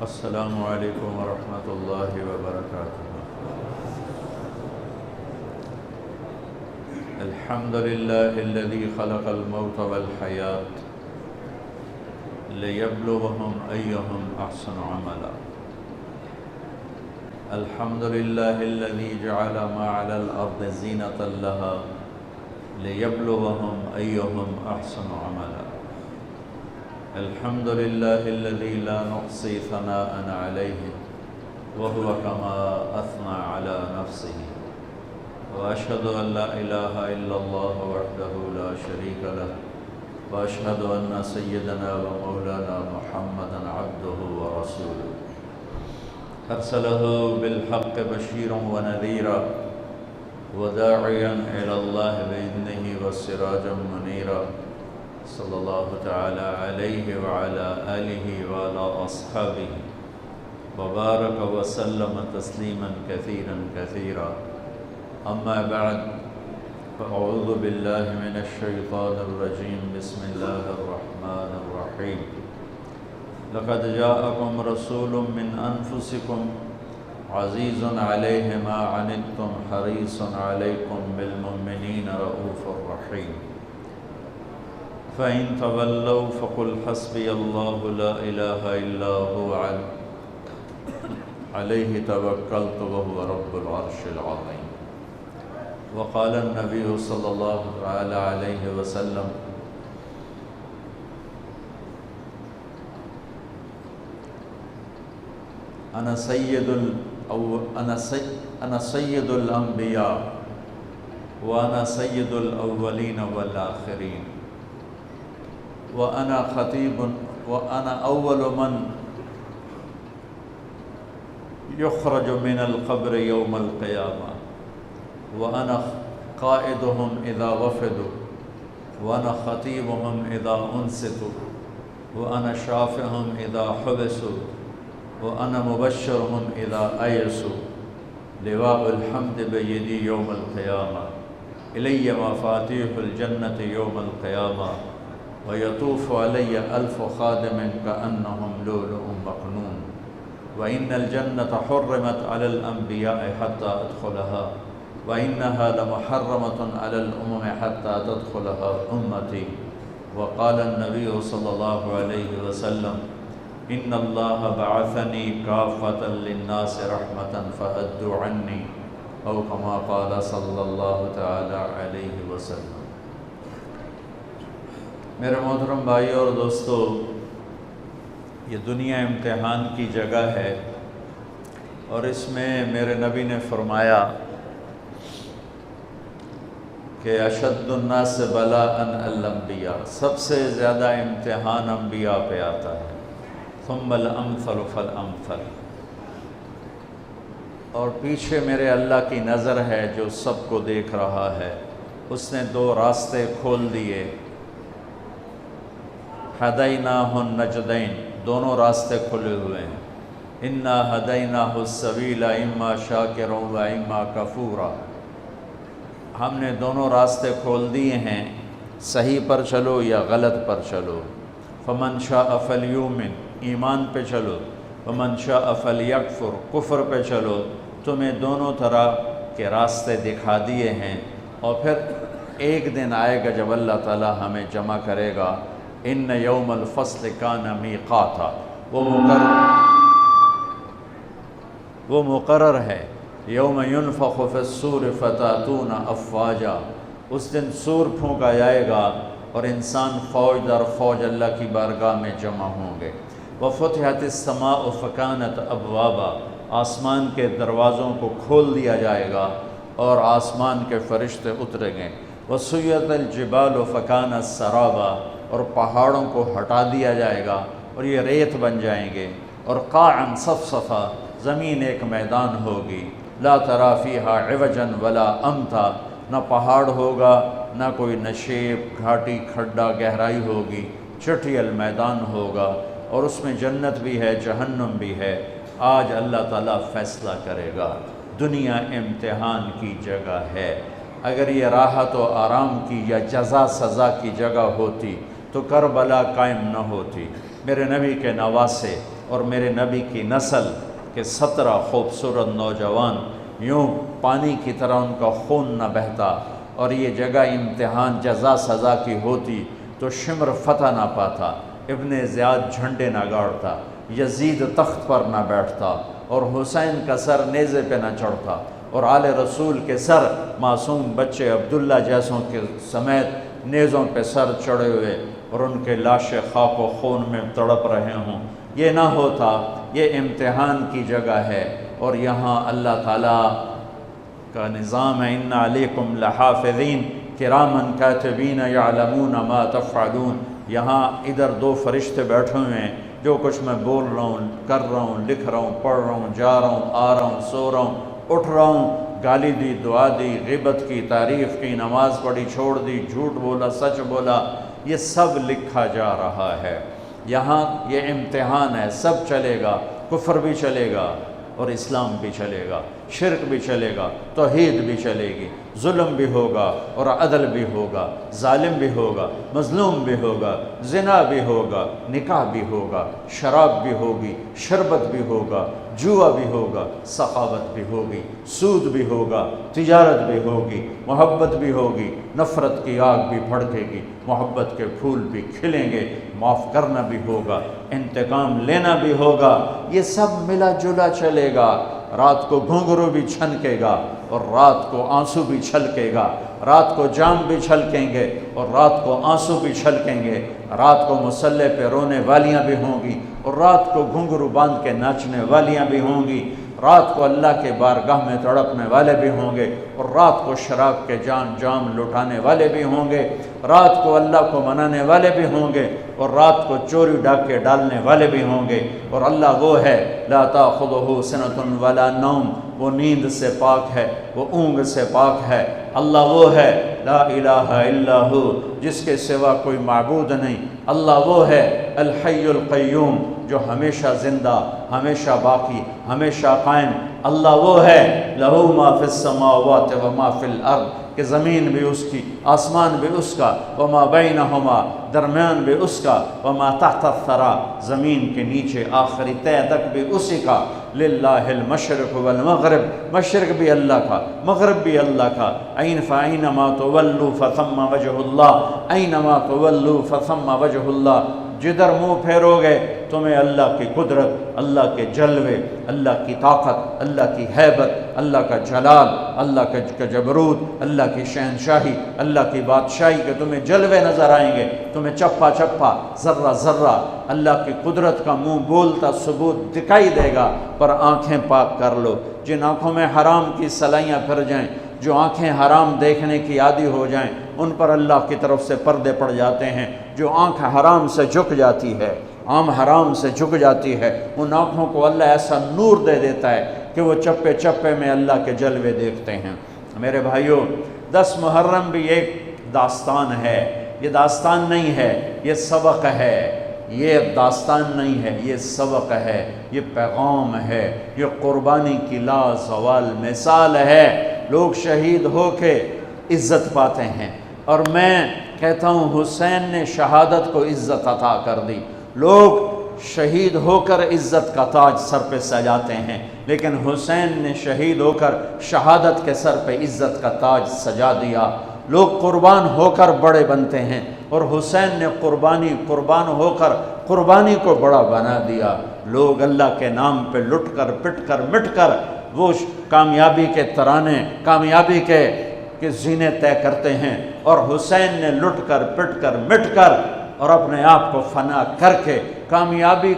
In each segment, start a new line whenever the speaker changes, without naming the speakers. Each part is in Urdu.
السلام علیکم ورحمۃ اللہ وبرکاتہ۔ الحمد للہ الذی خلق الموت والحیاة لیبلوہم ایہم احسن عملا۔ الحمد للہ الذی جعل ما علی الارض زینۃ لہا لیبلوہم ایہم احسن عملا۔ الحمد للہ الذی لا نحصی ثناء علیہ وهو کما اثنى علی نفسہ، واشہد ان لا الہ الا اللہ وحدہ لا شریک لہ، واشہد ان سیدنا و مولانا محمدا عبدہ ورسولہ، ارسلہ بالحق بشیرا ونذیرا وداعیا الی اللہ بإذنہ وسراجا منیرا، صلی اللہ تعالی علیہ وعلی آلہ وعلی اصحابہ وبارک وسلم تسلیما کثیرا کثیرا۔ اما بعد فاعوذ باللہ من الشیطان الرجیم، بسم اللہ الرحمن الرحیم۔ لقد جاءکم رسول من انفسکم عزیز علیہ ما عنتم حریص علیکم بالمؤمنین رؤوف رحیم۔ فَإِن تَوَلَّوْا فَقُلْ حَسْبِيَ اللَّهُ لَا إِلَهَ إِلَّا هُوَ عَلَيْهِ تَوَكَّلْتُ وَهُوَ رَبُّ الْعَرْشِ الْعَظِيمِ۔ وقال النبي صلی اللہ علیہ وسلم: أنا سيد الأنبياء وأنا سيد الأولين والآخرين وأنا خطيب وأنا أول من يخرج من القبر يوم القيامة وأنا قائدهم إذا وفدوا وأنا خطيبهم إذا أنصتوا وأنا شافعهم إذا حبسوا وأنا مبشرهم إذا أيسوا، لواء الحمد بيدي يوم القيامة، إلي مفاتيح الجنة يوم القيامة، ويطوف علي 1000 خادم كأنهم لؤلؤ مكنون، وإن الجنة حرمت على الأنبياء حتى أدخلها، وإنها لمحرمة على الأمم حتى تدخلها أمتي، وقال النبي صلى الله عليه وسلم: إن الله بعثني كافة للناس رحمة فأدوا عني، أو كما قال صلى الله تعالى عليه وسلم۔ میرے محترم بھائیو اور دوستو، یہ دنیا امتحان کی جگہ ہے، اور اس میں میرے نبی نے فرمایا کہ اشد الناس بلاء الانبیاء، سب سے زیادہ امتحان انبیاء پہ آتا ہے، ثم الامثل فالامثل، اور پیچھے میرے اللہ کی نظر ہے جو سب کو دیکھ رہا ہے۔ اس نے 2 راستے کھول دیے، ہدیناہ النجدین، دونوں راستے کھلے ہوئے ہیں، انا ہدیناہ السبیل اما شاکرا و اما کفورا، ہم نے دونوں راستے کھول دیے ہیں، صحیح پر چلو یا غلط پر چلو، فمن شاء فلیؤمن، ایمان پہ چلو، ومن شاء فلیکفر، کفر پہ چلو، تمہیں دونوں طرح کے راستے دکھا دیے ہیں، اور پھر ایک دن آئے گا جب اللہ تعالی ہمیں جمع کرے گا۔ ان یوم الفصل کان میقاتا، وہ مقرر ہے، یوم ینفخ فی الصور فتاتون افواجا، اس دن سور پھونکا جائے گا اور انسان فوج در فوج اللہ کی بارگاہ میں جمع ہوں گے۔ وفتحت السماء فکانت ابوابا، آسمان کے دروازوں کو کھول دیا جائے گا اور آسمان کے فرشتے اتریں گے۔ وسیرت الجبال فکانت سرابا، اور پہاڑوں کو ہٹا دیا جائے گا اور یہ ریت بن جائیں گے۔ اور قاعا صفصفا، زمین ایک میدان ہوگی، لا تری فیہا عوجا ولا امتا، نہ پہاڑ ہوگا نہ کوئی نشیب، گھاٹی، کھڈا، گہرائی ہوگی، چٹیل میدان ہوگا، اور اس میں جنت بھی ہے، جہنم بھی ہے۔ آج اللہ تعالیٰ فیصلہ کرے گا۔ دنیا امتحان کی جگہ ہے، اگر یہ راحت و آرام کی یا جزا سزا کی جگہ ہوتی تو کربلا قائم نہ ہوتی۔ میرے نبی کے نواسے اور میرے نبی کی نسل کے 17 خوبصورت نوجوان، یوں پانی کی طرح ان کا خون نہ بہتا، اور یہ جگہ امتحان جزا سزا کی ہوتی تو شمر فتح نہ پاتا، ابن زیاد جھنڈے نہ گاڑتا، یزید تخت پر نہ بیٹھتا، اور حسین کا سر نیزے پہ نہ چڑھتا، اور آل رسول کے سر معصوم بچے عبداللہ جیسوں کے سمیت نیزوں پہ سر چڑھے ہوئے اور ان کے لاشیں خاک و خون میں تڑپ رہے ہوں۔ یہ نہ ہوتا، یہ امتحان کی جگہ ہے، اور یہاں اللہ تعالیٰ کا نظام ہے، ان علیکم لحافظین کرامن کاتبین یعلمون ما تفعلون۔ یہاں ادھر 2 فرشتے بیٹھے ہوئے ہیں، جو کچھ میں بول رہا ہوں، کر رہا ہوں، لکھ رہا ہوں، پڑھ رہا ہوں، جا رہا ہوں، آ رہا ہوں، سو رہا ہوں، اٹھ رہا ہوں، گالی دی، دعا دی، غیبت کی، تعریف کی، نماز پڑھی، چھوڑ دی، جھوٹ بولا، سچ بولا، یہ سب لکھا جا رہا ہے۔ یہاں یہ امتحان ہے، سب چلے گا، کفر بھی چلے گا اور اسلام بھی چلے گا، شرک بھی چلے گا، توحید بھی چلے گی، ظلم بھی ہوگا اور عدل بھی ہوگا، ظالم بھی ہوگا، مظلوم بھی ہوگا، زنا بھی ہوگا، نکاح بھی ہوگا، شراب بھی ہوگی، شربت بھی ہوگا، جوا بھی ہوگا، سخاوت بھی ہوگی، سود بھی ہوگا، تجارت بھی ہوگی، محبت بھی ہوگی، نفرت کی آگ بھی بھڑکے گی، محبت کے پھول بھی کھلیں گے، معاف کرنا بھی ہوگا، انتقام لینا بھی ہوگا، یہ سب ملا جلا چلے گا۔ رات کو گھنگرو بھی چھنکے گا اور رات کو آنسو بھی چھلکے گا، رات کو جام بھی چھلکیں گے اور رات کو آنسو بھی چھلکیں گے، رات کو مصلے پہ رونے والیاں بھی ہوں گی اور رات کو گھنگرو باندھ کے ناچنے والیاں بھی ہوں گی، رات کو اللہ کے بارگاہ میں تڑپنے والے بھی ہوں گے اور رات کو شراب کے جام لٹانے والے بھی ہوں گے، رات کو اللہ کو منانے والے بھی ہوں گے اور رات کو چوری ڈاکے ڈالنے والے بھی ہوں گے۔ اور اللہ وہ ہے لا تاخذہ سنۃ ولا نوم، وہ نیند سے پاک ہے، وہ اونگ سے پاک ہے۔ اللہ وہ ہے لا الہ الا ہو، جس کے سوا کوئی معبود نہیں۔ اللہ وہ ہے الحی القیوم، جو ہمیشہ زندہ، ہمیشہ باقی، ہمیشہ قائم۔ اللہ وہ ہے لہ ما فی السماوات و ما فی الارض، کہ زمین بھی اس کی، آسمان بھی اس کا، وما بینہما، درمیان بھی اس کا، وما تحت الثری، زمین کے نیچے آخری تہ تک بھی اسی کا۔ للہ المشرق والمغرب، مشرق بھی اللہ کا، مغرب بھی اللہ کا۔ فأینما تولوا فثم وجہ اللہ، اینما تولوا فثم وجہ اللہ، جدھر منہ پھیرو گے تمہیں اللہ کی قدرت، اللہ کے جلوے، اللہ کی طاقت، اللہ کی ہیبت، اللہ کا جلال، اللہ کا جبروت، اللہ کی شہنشاہی، اللہ کی بادشاہی کے تمہیں جلوے نظر آئیں گے، تمہیں چپا چپا، ذرہ ذرہ اللہ کی قدرت کا منہ بولتا ثبوت دکھائی دے گا۔ پر آنکھیں پاک کر لو، جن آنکھوں میں حرام کی سلائیاں پھر جائیں، جو آنکھیں حرام دیکھنے کی عادی ہو جائیں، ان پر اللہ کی طرف سے پردے پڑ جاتے ہیں۔ جو آنکھ حرام سے جھک جاتی ہے، عام حرام سے جھک جاتی ہے، ان آنکھوں کو اللہ ایسا نور دے دیتا ہے کہ وہ چپے چپے میں اللہ کے جلوے دیکھتے ہیں۔ میرے بھائیوں، 10 محرم بھی ایک داستان ہے، یہ داستان نہیں ہے، یہ سبق ہے۔ یہ داستان نہیں ہے، یہ سبق ہے، یہ پیغام ہے، یہ قربانی کی لا زوال مثال ہے۔ لوگ شہید ہو کے عزت پاتے ہیں، اور میں کہتا ہوں حسین نے شہادت کو عزت عطا کر دی۔ لوگ شہید ہو کر عزت کا تاج سر پہ سجاتے ہیں، لیکن حسین نے شہید ہو کر شہادت کے سر پہ عزت کا تاج سجا دیا۔ لوگ قربان ہو کر بڑے بنتے ہیں، اور حسین نے قربان ہو کر قربانی کو بڑا بنا دیا۔ لوگ اللہ کے نام پہ لٹ کر پٹ کر مٹ کر وہ کامیابی کے ترانے، کامیابی کے زینے طے کرتے ہیں، اور حسین نے لٹ کر پٹ کر مٹ کر اور اپنے آپ کو فنا کر کے کامیابی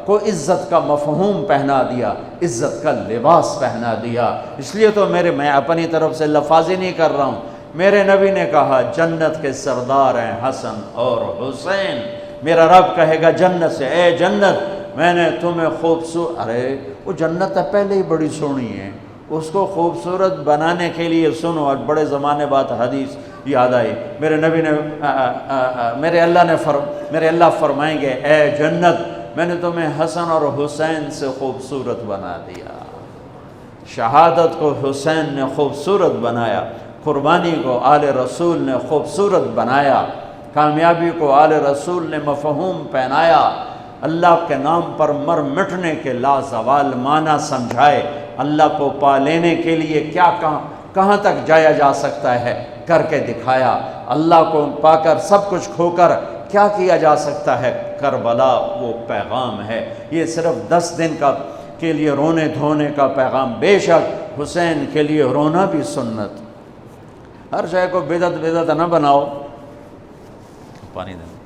کو عزت کا مفہوم پہنا دیا، عزت کا لباس پہنا دیا۔ اس لیے تو میں اپنی طرف سے لفاظی نہیں کر رہا ہوں، میرے نبی نے کہا جنت کے سردار ہیں حسن اور حسین۔ میرا رب کہے گا جنت سے، اے جنت میں نے تمہیں خوبصورت، ارے وہ جنت پہلے ہی بڑی سونی ہے، اس کو خوبصورت بنانے کے لیے سنو۔ اور بڑے زمانے بعد حدیث یاد آئی، میرے نبی نے میرے اللہ فرمائیں گے اے جنت میں نے تمہیں حسن اور حسین سے خوبصورت بنا دیا۔ شہادت کو حسین نے خوبصورت بنایا، قربانی کو آل رسول نے خوبصورت بنایا، کامیابی کو آل رسول نے مفہوم پہنایا۔ اللہ کے نام پر مر مٹنے کے لازوال معنی سمجھائے، اللہ کو پا لینے کے لیے کیا کہاں تک جایا جا سکتا ہے کر کے دکھایا، اللہ کو پا کر سب کچھ کھو کر کیا کیا جا سکتا ہے، کربلا وہ پیغام ہے۔ یہ صرف 10 دن کے لیے رونے دھونے کا پیغام، بے شک حسین کے لیے رونا بھی سنت۔ ہر شے کو بدعت نہ بناؤ۔ پانی دیں۔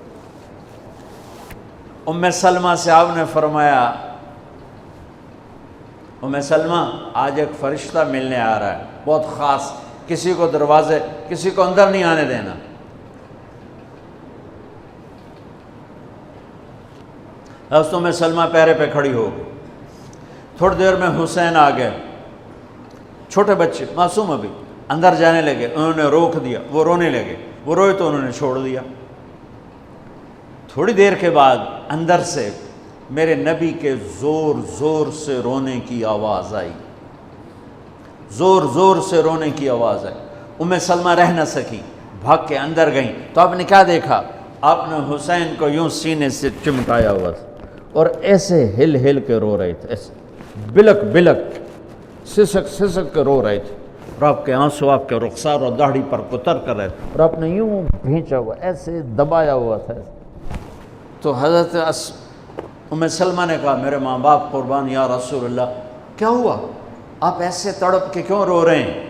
ام سلمہ سے آپ نے فرمایا، ام سلمہ آج ایک فرشتہ ملنے آ رہا ہے، بہت خاص، کسی کو کسی کو اندر نہیں آنے دینا۔ حضرت ام سلمہ پیرے پہ کھڑی ہو گئی۔ تھوڑی دیر میں حسین آ گئے، چھوٹے بچے معصوم ابھی، اندر جانے لگے، انہوں نے روک دیا، وہ رونے لگے، وہ روئے تو انہوں نے چھوڑ دیا۔ تھوڑی دیر کے بعد اندر سے میرے نبی کے زور زور سے رونے کی آواز آئی، زور زور سے رونے کی آواز آئی۔ ام سلمہ رہ نہ سکی، بھاگ کے اندر گئیں تو آپ نے کیا دیکھا؟ آپ نے حسین کو یوں سینے سے چمٹایا ہوا تھا اور ایسے ہل ہل کے رو رہے تھے، ایسے بلک بلک سسک سسک کے رو رہے تھے، اور آپ کے آنسو آپ کے رخسار اور داڑھی پر اتر کر رہے تھے، اور آپ نے یوں بھینچا ہوا، ایسے دبایا ہوا تھا۔ تو حضرت ام سلمہ نے کہا، میرے ماں باپ قربان یا رسول اللہ، کیا ہوا؟ آپ ایسے تڑپ کے کیوں رو رہے ہیں؟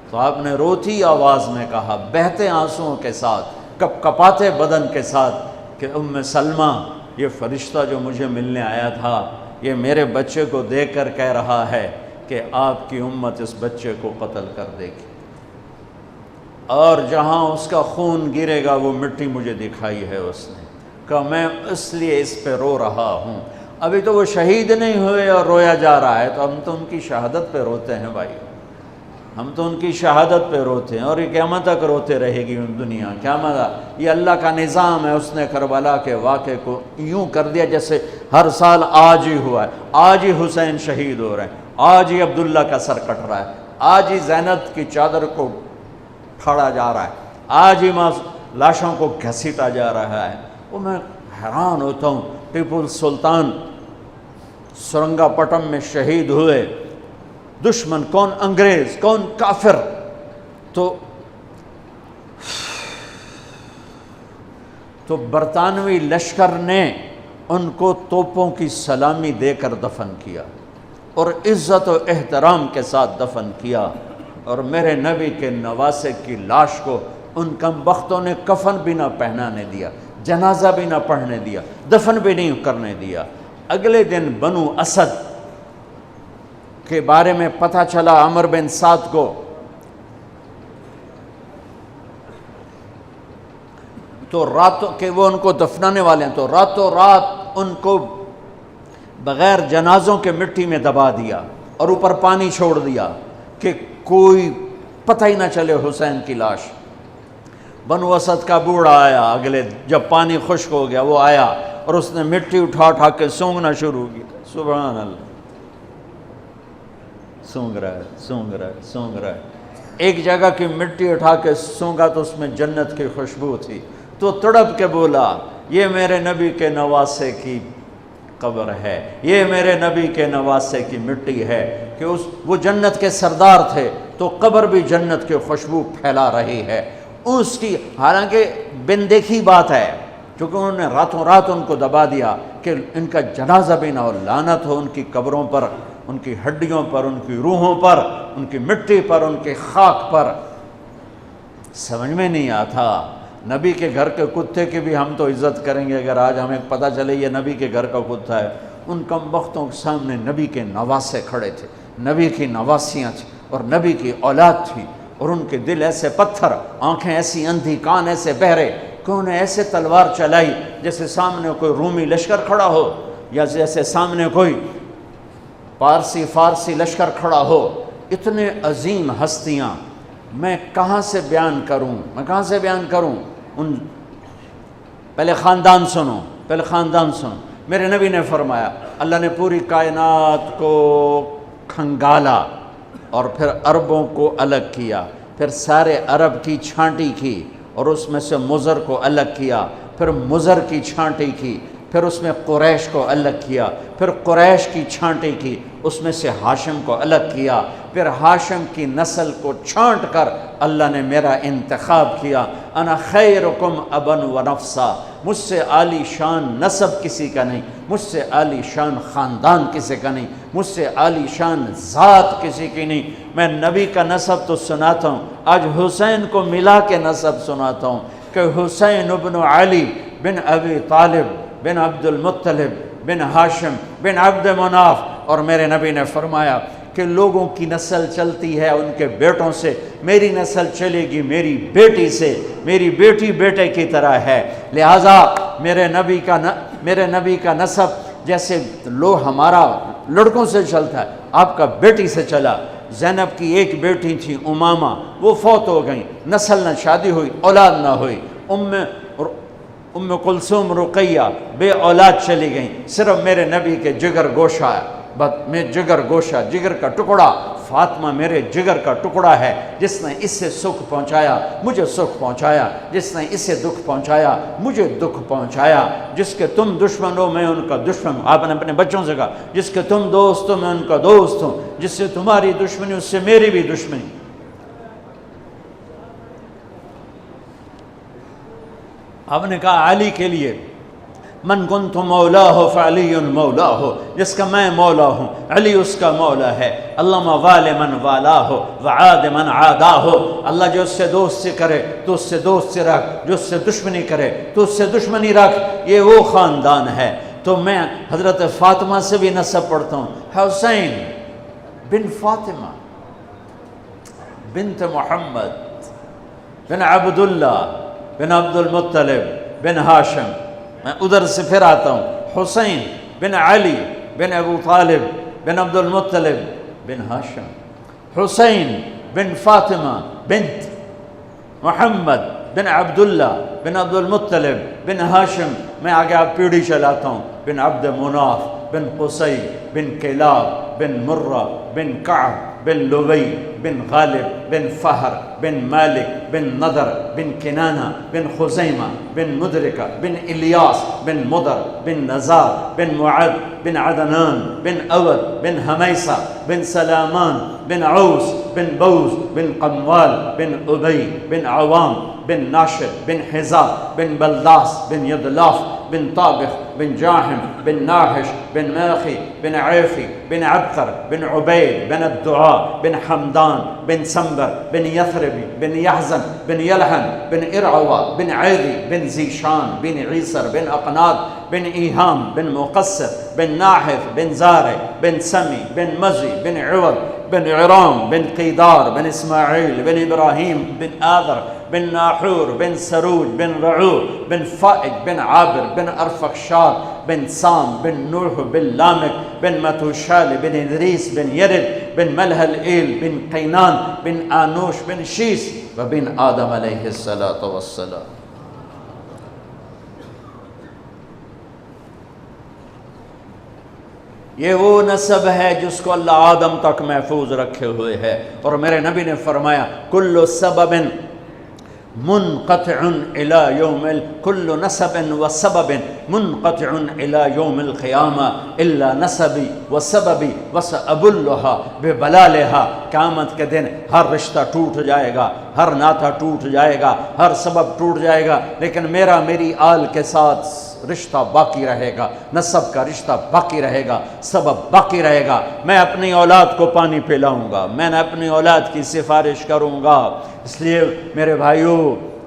تو آپ نے روتی آواز میں کہا، بہتے آنسوؤں کے ساتھ، کپ کپاتے بدن کے ساتھ، کہ ام سلمہ، یہ فرشتہ جو مجھے ملنے آیا تھا، یہ میرے بچے کو دیکھ کر کہہ رہا ہے کہ آپ کی امت اس بچے کو قتل کر دے گی، اور جہاں اس کا خون گرے گا وہ مٹی مجھے دکھائی ہے اس نے، کہ میں اس لیے اس پہ رو رہا ہوں۔ ابھی تو وہ شہید نہیں ہوئے اور رویا جا رہا ہے، تو ہم تو ان کی شہادت پہ روتے ہیں بھائی، ہم تو ان کی شہادت پہ روتے ہیں، اور یہ قیامت تک روتے رہے گی دنیا، قیامت۔ یہ اللہ کا نظام ہے، اس نے کربلا کے واقعے کو یوں کر دیا جیسے ہر سال آج ہی ہوا ہے، آج ہی حسین شہید ہو رہے ہیں، آج ہی عبداللہ کا سر کٹ رہا ہے، آج ہی زینب کی چادر کو پھاڑا جا رہا ہے، آج ہی لاشوں کو گھسیٹا جا رہا ہے۔ وہ میں حیران ہوتا ہوں، ٹیپو سلطان سرنگا پٹم میں شہید ہوئے، دشمن کون انگریز کون کافر، تو برطانوی لشکر نے ان کو توپوں کی سلامی دے کر دفن کیا، اور عزت و احترام کے ساتھ دفن کیا، اور میرے نبی کے نواسے کی لاش کو ان کم بختوں نے کفن بھی نہ پہنانے دیا، جنازہ بھی نہ پڑھنے دیا، دفن بھی نہیں کرنے دیا۔ اگلے دن بنو اسد کے بارے میں پتہ چلا عمر بن سعد کو، تو راتوں کہ وہ ان کو دفنانے والے ہیں، تو راتوں رات ان کو بغیر جنازوں کے مٹی میں دبا دیا اور اوپر پانی چھوڑ دیا کہ کوئی پتہ ہی نہ چلے حسین کی لاش۔ بنو اسد کا بوڑھا آیا، اگلے جب پانی خشک ہو گیا وہ آیا اور اس نے مٹی اٹھا اٹھا کے سونگنا شروع کی، سبحان اللہ، سونگ رہا ہے سونگ رہا ہے سونگ رہا ہے، ایک جگہ کی مٹی اٹھا کے سونگا تو اس میں جنت کی خوشبو تھی، تو تڑپ کے بولا، یہ میرے نبی کے نواسے کی قبر ہے، یہ میرے نبی کے نواسے کی مٹی ہے، کہ وہ جنت کے سردار تھے تو قبر بھی جنت کی خوشبو پھیلا رہی ہے اس کی، حالانکہ بن دیکھی بات ہے، کیونکہ انہوں نے راتوں رات ان کو دبا دیا کہ ان کا جنازہ بھی نہ ہو، لعنت ہو ان کی قبروں پر، ان کی ہڈیوں پر، ان کی روحوں پر، ان کی مٹی پر، ان کی خاک پر۔ سمجھ میں نہیں آتا، نبی کے گھر کے کتے کی بھی ہم تو عزت کریں گے اگر آج ہمیں پتہ چلے یہ نبی کے گھر کا کتا ہے۔ ان کم بختوں کے سامنے نبی کے نواسے کھڑے تھے، نبی کی نواسیاں تھیں اور نبی کی اولاد تھی، اور ان کے دل ایسے پتھر، آنکھیں ایسی اندھی، کان ایسے بہرے کہ انہیں ایسے تلوار چلائی جیسے سامنے کوئی رومی لشکر کھڑا ہو، یا جیسے سامنے کوئی فارسی لشکر کھڑا ہو۔ اتنے عظیم ہستیاں، میں کہاں سے بیان کروں پہلے خاندان سنو۔ میرے نبی نے فرمایا، اللہ نے پوری کائنات کو کھنگالا اور پھر عربوں کو الگ کیا، پھر سارے عرب کی چھانٹی کی اور اس میں سے مضر کو الگ کیا، پھر مضر کی چھانٹی کی، پھر اس میں قریش کو الگ کیا، پھر قریش کی چھانٹی کی، اس میں سے ہاشم کو الگ کیا، پھر ہاشم کی نسل کو چھانٹ کر اللہ نے میرا انتخاب کیا۔ انا خیرکم ابا و نفسا، مجھ سے عالی شان نسب کسی کا نہیں، مجھ سے عالی شان خاندان کسی کا نہیں، مجھ سے عالی شان ذات کسی کی نہیں۔ میں نبی کا نسب تو سناتا ہوں، آج حسین کو ملا کے نسب سناتا ہوں کہ حسین ابن علی بن ابی طالب بن عبد المطلب بن ہاشم بن عبد مناف، اور میرے نبی نے فرمایا کہ لوگوں کی نسل چلتی ہے ان کے بیٹوں سے، میری نسل چلے گی میری بیٹی سے، میری بیٹی بیٹے کی طرح ہے، لہٰذا میرے نبی کا نسب جیسے ہمارا لڑکوں سے چلتا ہے، آپ کا بیٹی سے چلا۔ زینب کی ایک بیٹی تھی امامہ، وہ فوت ہو گئیں، نسل نہ شادی ہوئی، اولاد نہ ہوئی۔ ام کلثوم رقیہ بے اولاد چلی گئیں، صرف میرے نبی کے جگر گوشہ ہے، میں جگر گوشہ، جگر کا ٹکڑا، فاطمہ میرے جگر کا ٹکڑا ہے، جس نے اس سے سکھ پہنچایا مجھے سکھ پہنچایا، جس نے اس سے دکھ پہنچایا مجھے دکھ پہنچایا، جس کے تم دشمن ہو میں ان کا دشمن ہوں۔ آپ نے اپنے بچوں سے کہا جس کے تم دوست ہو میں ان کا دوست ہوں، جس سے تمہاری دشمنی اس سے میری بھی دشمنی۔ آپ نے کہا علی کے لیے من کنت مولا ہو فعلی مولا ہو، جس کا میں مولا ہوں علی اس کا مولا ہے۔ اللہم وال من والا ہو وعاد من عادا ہو، اللہ جو اس سے دوستی کرے تو اس سے دوستی رکھ، جو اس سے دشمنی کرے تو اس سے دشمنی رکھ، یہ وہ خاندان ہے۔ تو میں حضرت فاطمہ سے بھی نسب پڑھتا ہوں، حسین بن فاطمہ بنت محمد بن عبداللہ بن عبد المطلب بن ہاشم، میں ادھر سے پھر آتا ہوں، حسین بن علی بن ابو طالب بن عبد المطلب بن ہاشم، حسین بن فاطمہ بنت محمد بن عبداللہ بن عبد المطلب بن ہاشم، میں آگے آپ پیڑھی چلاتا ہوں، بن عبد مناف بن قصی بن کلاب بن مرہ بن کعب بن لبی بن غالب بن فہر بن مالک بن نضر بن کنانہ بن خزیمہ بن مدرکہ بن الیاس بن مدر بن نزار بن معد بن عدنان بن اود بن حمیسہ بن سلامان بن عوس بن بوز بن قموال بن ابی بن عوام بن ناشد بن حزاب بن بلداس بن یدلاف بن طابخ بن جاحم بن ناحش بن ماخي بن عيفي بن عبقر بن عبيد بن الدعاء بن حمدان بن سنبر بن يثربي بن يحزن بن يلحن بن إرعوى بن عيدي بن زيشان بن عيسر بن أقناط بن إيهام بن مقصر بن ناحف بن زارع بن سمي بن مزي بن عوض بن عرام بن قيدار بن إسماعيل بن إبراهيم بن آذر بن ناحور بن سروج بن رعوع بن فائج بن عابر بن أرفخشاد بن سام بن نوح بن لامك بن متوشال بن إدريس بن يرد بن ملهل إيل بن قينان بن آنوش بن شيس وبن آدم عليه الصلاة والسلام۔ یہ وہ نسب ہے جس کو اللہ آدم تک محفوظ رکھے ہوئے ہے، اور میرے نبی نے فرمایا کل سبب منقطع الى يوم كل نسب وسبب منقطع الى يوم القيامة الا نسبي وسببي وسأبلها ببلالها، قیامت کے دن ہر رشتہ ٹوٹ جائے گا، ہر ناطہ ٹوٹ جائے گا، ہر سبب ٹوٹ جائے گا، لیکن میری آل کے ساتھ رشتہ باقی رہے گا، نسب کا رشتہ باقی رہے گا، سبب باقی رہے گا۔ میں اپنی اولاد کو پانی پلاؤں گا، میں نے اپنی اولاد کی سفارش کروں گا۔ اس لیے میرے بھائیوں،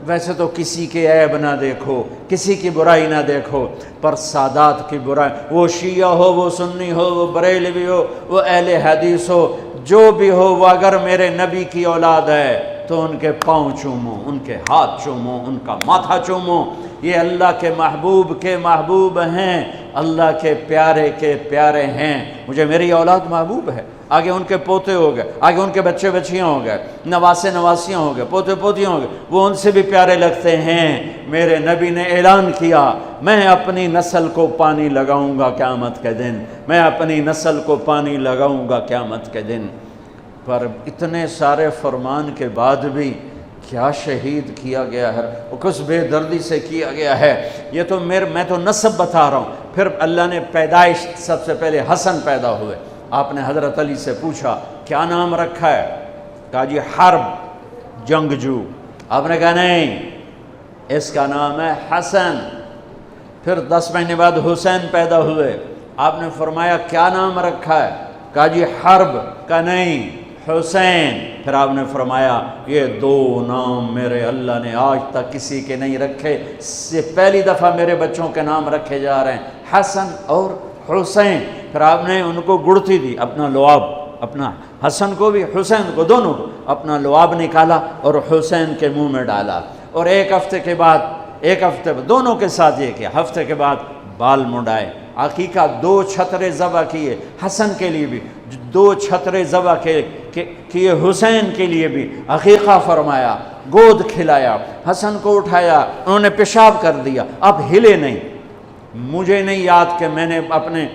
ویسے تو کسی کے عیب نہ دیکھو، کسی کی برائی نہ دیکھو، پر سادات کی برائی، وہ شیعہ ہو، وہ سنی ہو، وہ بریلوی ہو، وہ اہل حدیث ہو، جو بھی ہو، وہ اگر میرے نبی کی اولاد ہے تو ان کے پاؤں چومو، ان کے ہاتھ چومو، ان کا ماتھا چومو۔ یہ اللہ کے محبوب ہیں، اللہ کے پیارے ہیں۔ مجھے میری اولاد محبوب ہے، آگے ان کے پوتے ہو گئے، آگے ان کے بچے بچیاں ہو گئے، نواسیاں ہو گئے، پوتے پوتیاں ہو گئے، وہ ان سے بھی پیارے لگتے ہیں۔ میرے نبی نے اعلان کیا میں اپنی نسل کو پانی لگاؤں گا قیامت کے دن، میں اپنی نسل کو پانی لگاؤں گا قیامت کے دن۔ پر اتنے سارے فرمان کے بعد بھی کیا شہید کیا گیا ہے، وہ کس بے دردی سے کیا گیا ہے۔ یہ تو میں تو نسب بتا رہا ہوں، پھر اللہ نے پیدائش سب سے پہلے حسن پیدا ہوئے. آپ نے حضرت علی سے پوچھا کیا نام رکھا ہے؟ کہا جی حرب، جنگجو. آپ نے کہا نہیں، اس کا نام ہے حسن. پھر 10 مہینے بعد حسین پیدا ہوئے. آپ نے فرمایا کیا نام رکھا ہے؟ کہا جی حرب. کہا نہیں، حسین. پھر آپ نے فرمایا یہ 2 نام میرے اللہ نے آج تک کسی کے نہیں رکھے، سے پہلی دفعہ میرے بچوں کے نام رکھے جا رہے ہیں، حسن اور حسین. پھر آپ نے ان کو گڑتی دی، اپنا لعاب، اپنا حسن کو بھی حسین کو، دونوں کو اپنا لعاب نکالا اور حسین کے منہ میں ڈالا. اور ایک ہفتے دونوں کے ساتھ یہ کیا، ہفتے کے بعد بال منڈائے. عقیقہ 2 چھترے ذبح کیے حسن کے لیے بھی، 2 چھترے ذبح کیے حسین کے لیے بھی. عقیقہ فرمایا، گود کھلایا، حسن کو اٹھایا، انہوں نے پیشاب کر دیا. آپ ہلے نہیں. مجھے نہیں یاد کہ میں نے اپنے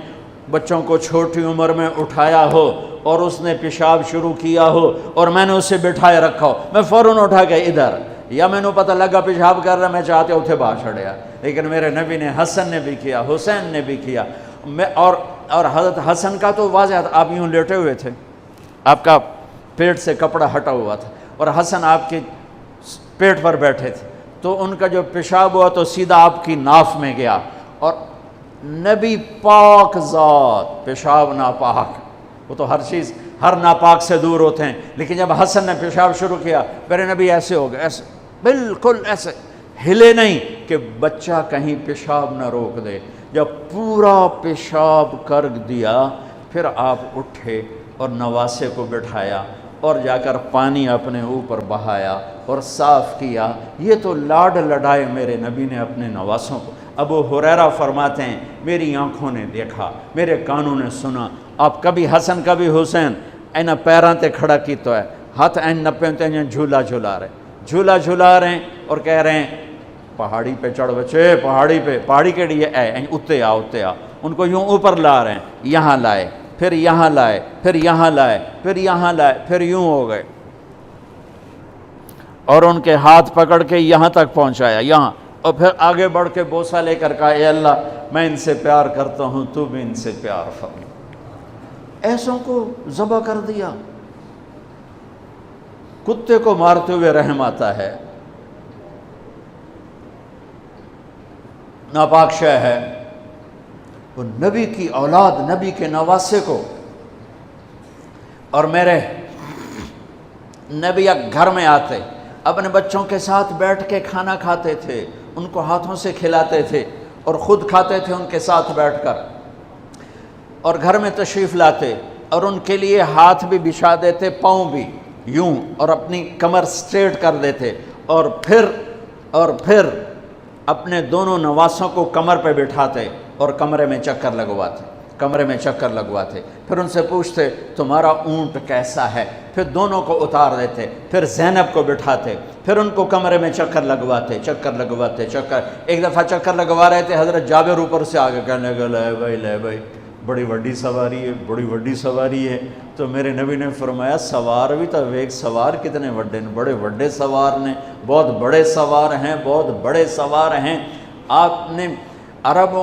بچوں کو چھوٹی عمر میں اٹھایا ہو اور اس نے پیشاب شروع کیا ہو اور میں نے اسے بٹھائے رکھا ہو، میں فوراً اٹھا کے ادھر، یا میں نے پتہ لگا پیشاب کر رہا، میں چاہتے اتھے باہر چھڑیا. لیکن میرے نبی نے حسن نے بھی کیا، حسین نے بھی کیا. اور حضرت حسن کا تو واضح تھا، آپ یوں لیٹے ہوئے تھے، آپ کا پیٹ سے کپڑا ہٹا ہوا تھا اور حسن آپ کے پیٹ پر بیٹھے تھے، تو ان کا جو پیشاب ہوا تو سیدھا آپ کی ناف میں گیا. اور نبی پاک ذات، پیشاب ناپاک، وہ تو ہر چیز ہر ناپاک سے دور ہوتے ہیں، لیکن جب حسن نے پیشاب شروع کیا میرے نبی ایسے ہو گئے، ایسے بالکل ایسے ہلے نہیں کہ بچہ کہیں پیشاب نہ روک دے. جب پورا پیشاب کر دیا پھر آپ اٹھے اور نواسے کو بٹھایا اور جا کر پانی اپنے اوپر بہایا اور صاف کیا. یہ تو لاڈ لڈائے میرے نبی نے اپنے نواسوں کو. ابو ہریرہ فرماتے ہیں میری آنکھوں نے دیکھا، میرے کانوں نے سنا. آپ کبھی حسن کبھی حسین اینا پیراں تے کھڑا کی تو ہے، ہاتھ این نپے تے جھولا جھلا رہے ہیں اور کہہ رہے ہیں پہاڑی پہ چڑھ بچے، پہاڑی کے لیے اتے آ. ان کو یوں اوپر لا رہے ہیں، یہاں لائے، پھر یہاں لائے، پھر یہاں لائے، پھر یہاں لائے، پھر یوں ہو گئے اور ان کے ہاتھ پکڑ کے یہاں تک پہنچایا، یہاں. اور پھر آگے بڑھ کے بوسہ لے کر کہا اے اللہ میں ان سے پیار کرتا ہوں، تو بھی ان سے پیار فرما. ایسوں کو ذبح کر دیا. کتے کو مارتے ہوئے رحم آتا ہے، ناپاک شے ہے. وہ نبی کی اولاد، نبی کے نواسے کو. اور میرے نبی گھر میں آتے، اپنے بچوں کے ساتھ بیٹھ کے کھانا کھاتے تھے، ان کو ہاتھوں سے کھلاتے تھے اور خود کھاتے تھے ان کے ساتھ بیٹھ کر. اور گھر میں تشریف لاتے اور ان کے لیے ہاتھ بھی بچھا دیتے، پاؤں بھی یوں، اور اپنی کمر سٹریٹ کر دیتے. اور پھر اپنے دونوں نواسوں کو کمر پہ بٹھاتے اور کمرے میں چکر لگواتے. پھر ان سے پوچھتے تمہارا اونٹ کیسا ہے، پھر دونوں کو اتار دیتے. پھر زینب کو بٹھاتے، پھر ان کو کمرے میں چکر لگواتے. ایک دفعہ چکر لگوا رہے تھے، حضرت جابر اوپر سے آگے کہنے لگے لے بھائی بڑی وڈی سواری ہے. تو میرے نبی نے فرمایا سوار بھی تو ایک سوار کتنے وڈے ہیں، بڑے وڈے سوار نے، بہت بڑے سوار ہیں. آپ نے عرب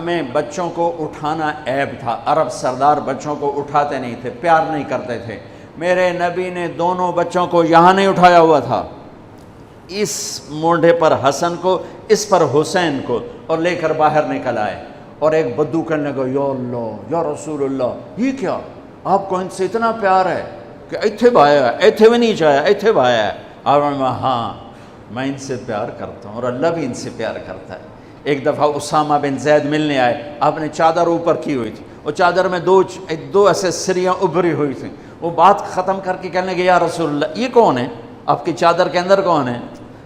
میں بچوں کو اٹھانا عیب تھا. عرب سردار بچوں کو اٹھاتے نہیں تھے، پیار نہیں کرتے تھے. میرے نبی نے دونوں بچوں کو یہاں نہیں اٹھایا ہوا تھا، اس مونڈے پر حسن کو، اس پر حسین کو، اور لے کر باہر نکل آئے. اور ایک بدو کہنے لگا یا اللہ یا رسول اللہ، یہ کیا آپ کو ان سے اتنا پیار ہے کہ ایتھے بایا ہے، ایتھے بھی نہیں چاہیا، ایتھے بایا ہے. اور ہاں میں ان سے پیار کرتا ہوں اور اللہ بھی ان سے پیار کرتا ہے. ایک دفعہ اسامہ بن زید ملنے آئے، آپ نے چادر اوپر کی ہوئی تھی، وہ چادر میں دو ایسے سریاں ابھری ہوئی تھیں. وہ بات ختم کر کے کہنے لگے یا رسول اللہ یہ کون ہے، آپ کی چادر کے اندر کون ہے؟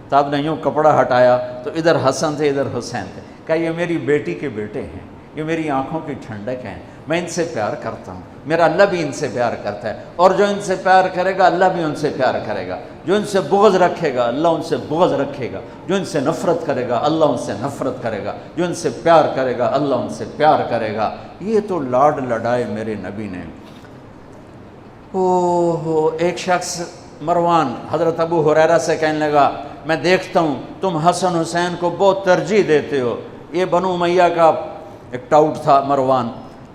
تو آپ نے یوں کپڑا ہٹایا تو ادھر حسن تھے ادھر حسین تھے. کہا یہ میری بیٹی کے بیٹے ہیں، یہ میری آنکھوں کی ٹھنڈک ہیں، میں ان سے پیار کرتا ہوں، میرا اللہ بھی ان سے پیار کرتا ہے، اور جو ان سے پیار کرے گا اللہ بھی ان سے پیار کرے گا. جو ان سے بغض رکھے گا اللہ ان سے بغض رکھے گا، جو ان سے نفرت کرے گا اللہ ان سے نفرت کرے گا، جو ان سے پیار کرے گا اللہ ان سے پیار کرے گا. یہ تو لاڈ لڈائے میرے نبی نے. ایک شخص مروان حضرت ابو ہریرہ سے کہنے لگا میں دیکھتا ہوں تم حسن حسین کو بہت ترجیح دیتے ہو، یہ بنو امیہ کا ایک ٹاؤٹ تھا مروان،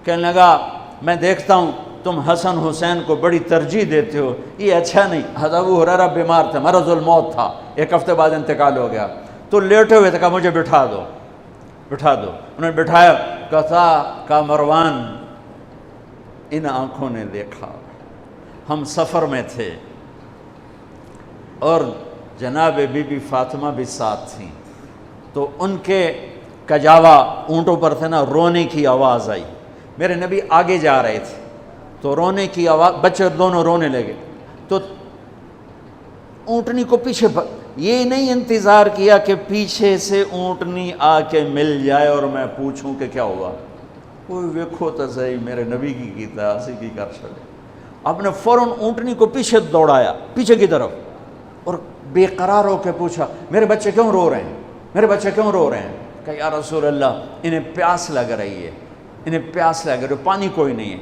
کہنے لگا میں دیکھتا ہوں تم حسن حسین کو بڑی ترجیح دیتے ہو، یہ اچھا نہیں۔ حضرت ابو ہریرہ بیمار تھے، مرض الموت تھا، 1 ہفتے بعد انتقال ہو گیا، تو لیٹے ہوئے تھے، کہا مجھے بٹھا دو بٹھا دو، انہوں نے بٹھایا، کہا مروان ان آنکھوں نے دیکھا، ہم سفر میں تھے اور جناب بی بی فاطمہ بھی ساتھ تھیں، تو ان کے کجاوا اونٹوں پر تھے نا، رونے کی آواز آئی، میرے نبی آگے جا رہے تھے تو رونے کی آواز، بچے دونوں رونے لگے، تو اونٹنی کو پیچھے یہ نہیں انتظار کیا کہ پیچھے سے اونٹنی آ کے مل جائے اور میں پوچھوں کہ کیا ہوا، کوئی ویکھو تو صحیح میرے نبی کی کیتا اسی کی کر چلے، آپ نے فوراً اونٹنی کو پیچھے دوڑایا، پیچھے کی طرف، اور بے قرار ہو کے پوچھا میرے بچے کیوں رو رہے ہیں، میرے بچے کیوں رو رہے ہیں؟ کہ یا رسول اللہ انہیں پیاس لگ رہی ہے، انہیں پیاس لگ رہی ہے، پانی کوئی نہیں ہے۔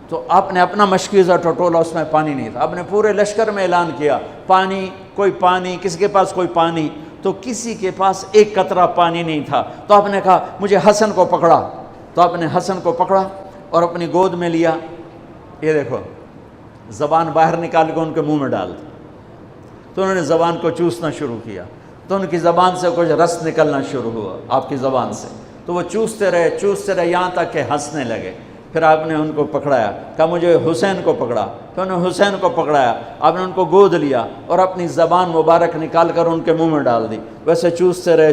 تو آپ نے اپنا مشکیزہ ٹٹولا، اس میں پانی نہیں تھا، آپ نے پورے لشکر میں اعلان کیا پانی، کوئی پانی، کسی کے پاس کوئی پانی، تو کسی کے پاس ایک قطرہ پانی نہیں تھا، تو آپ نے کہا مجھے حسن کو پکڑا، تو آپ نے حسن کو پکڑا اور اپنی گود میں لیا، یہ دیکھو زبان باہر نکال کے ان کے منہ میں ڈال دی، تو انہوں نے زبان کو چوسنا شروع کیا، تو ان کی زبان سے کچھ رس نکلنا شروع ہوا آپ کی زبان سے، تو وہ چوستے رہے یہاں تک کہ ہنسنے لگے۔ پھر آپ نے ان کو پکڑایا، کہا مجھے حسین کو پکڑا، تو انہوں نے حسین کو پکڑایا، آپ نے ان کو گود لیا اور اپنی زبان مبارک نکال کر ان کے منہ میں ڈال دی، ویسے چوستے رہے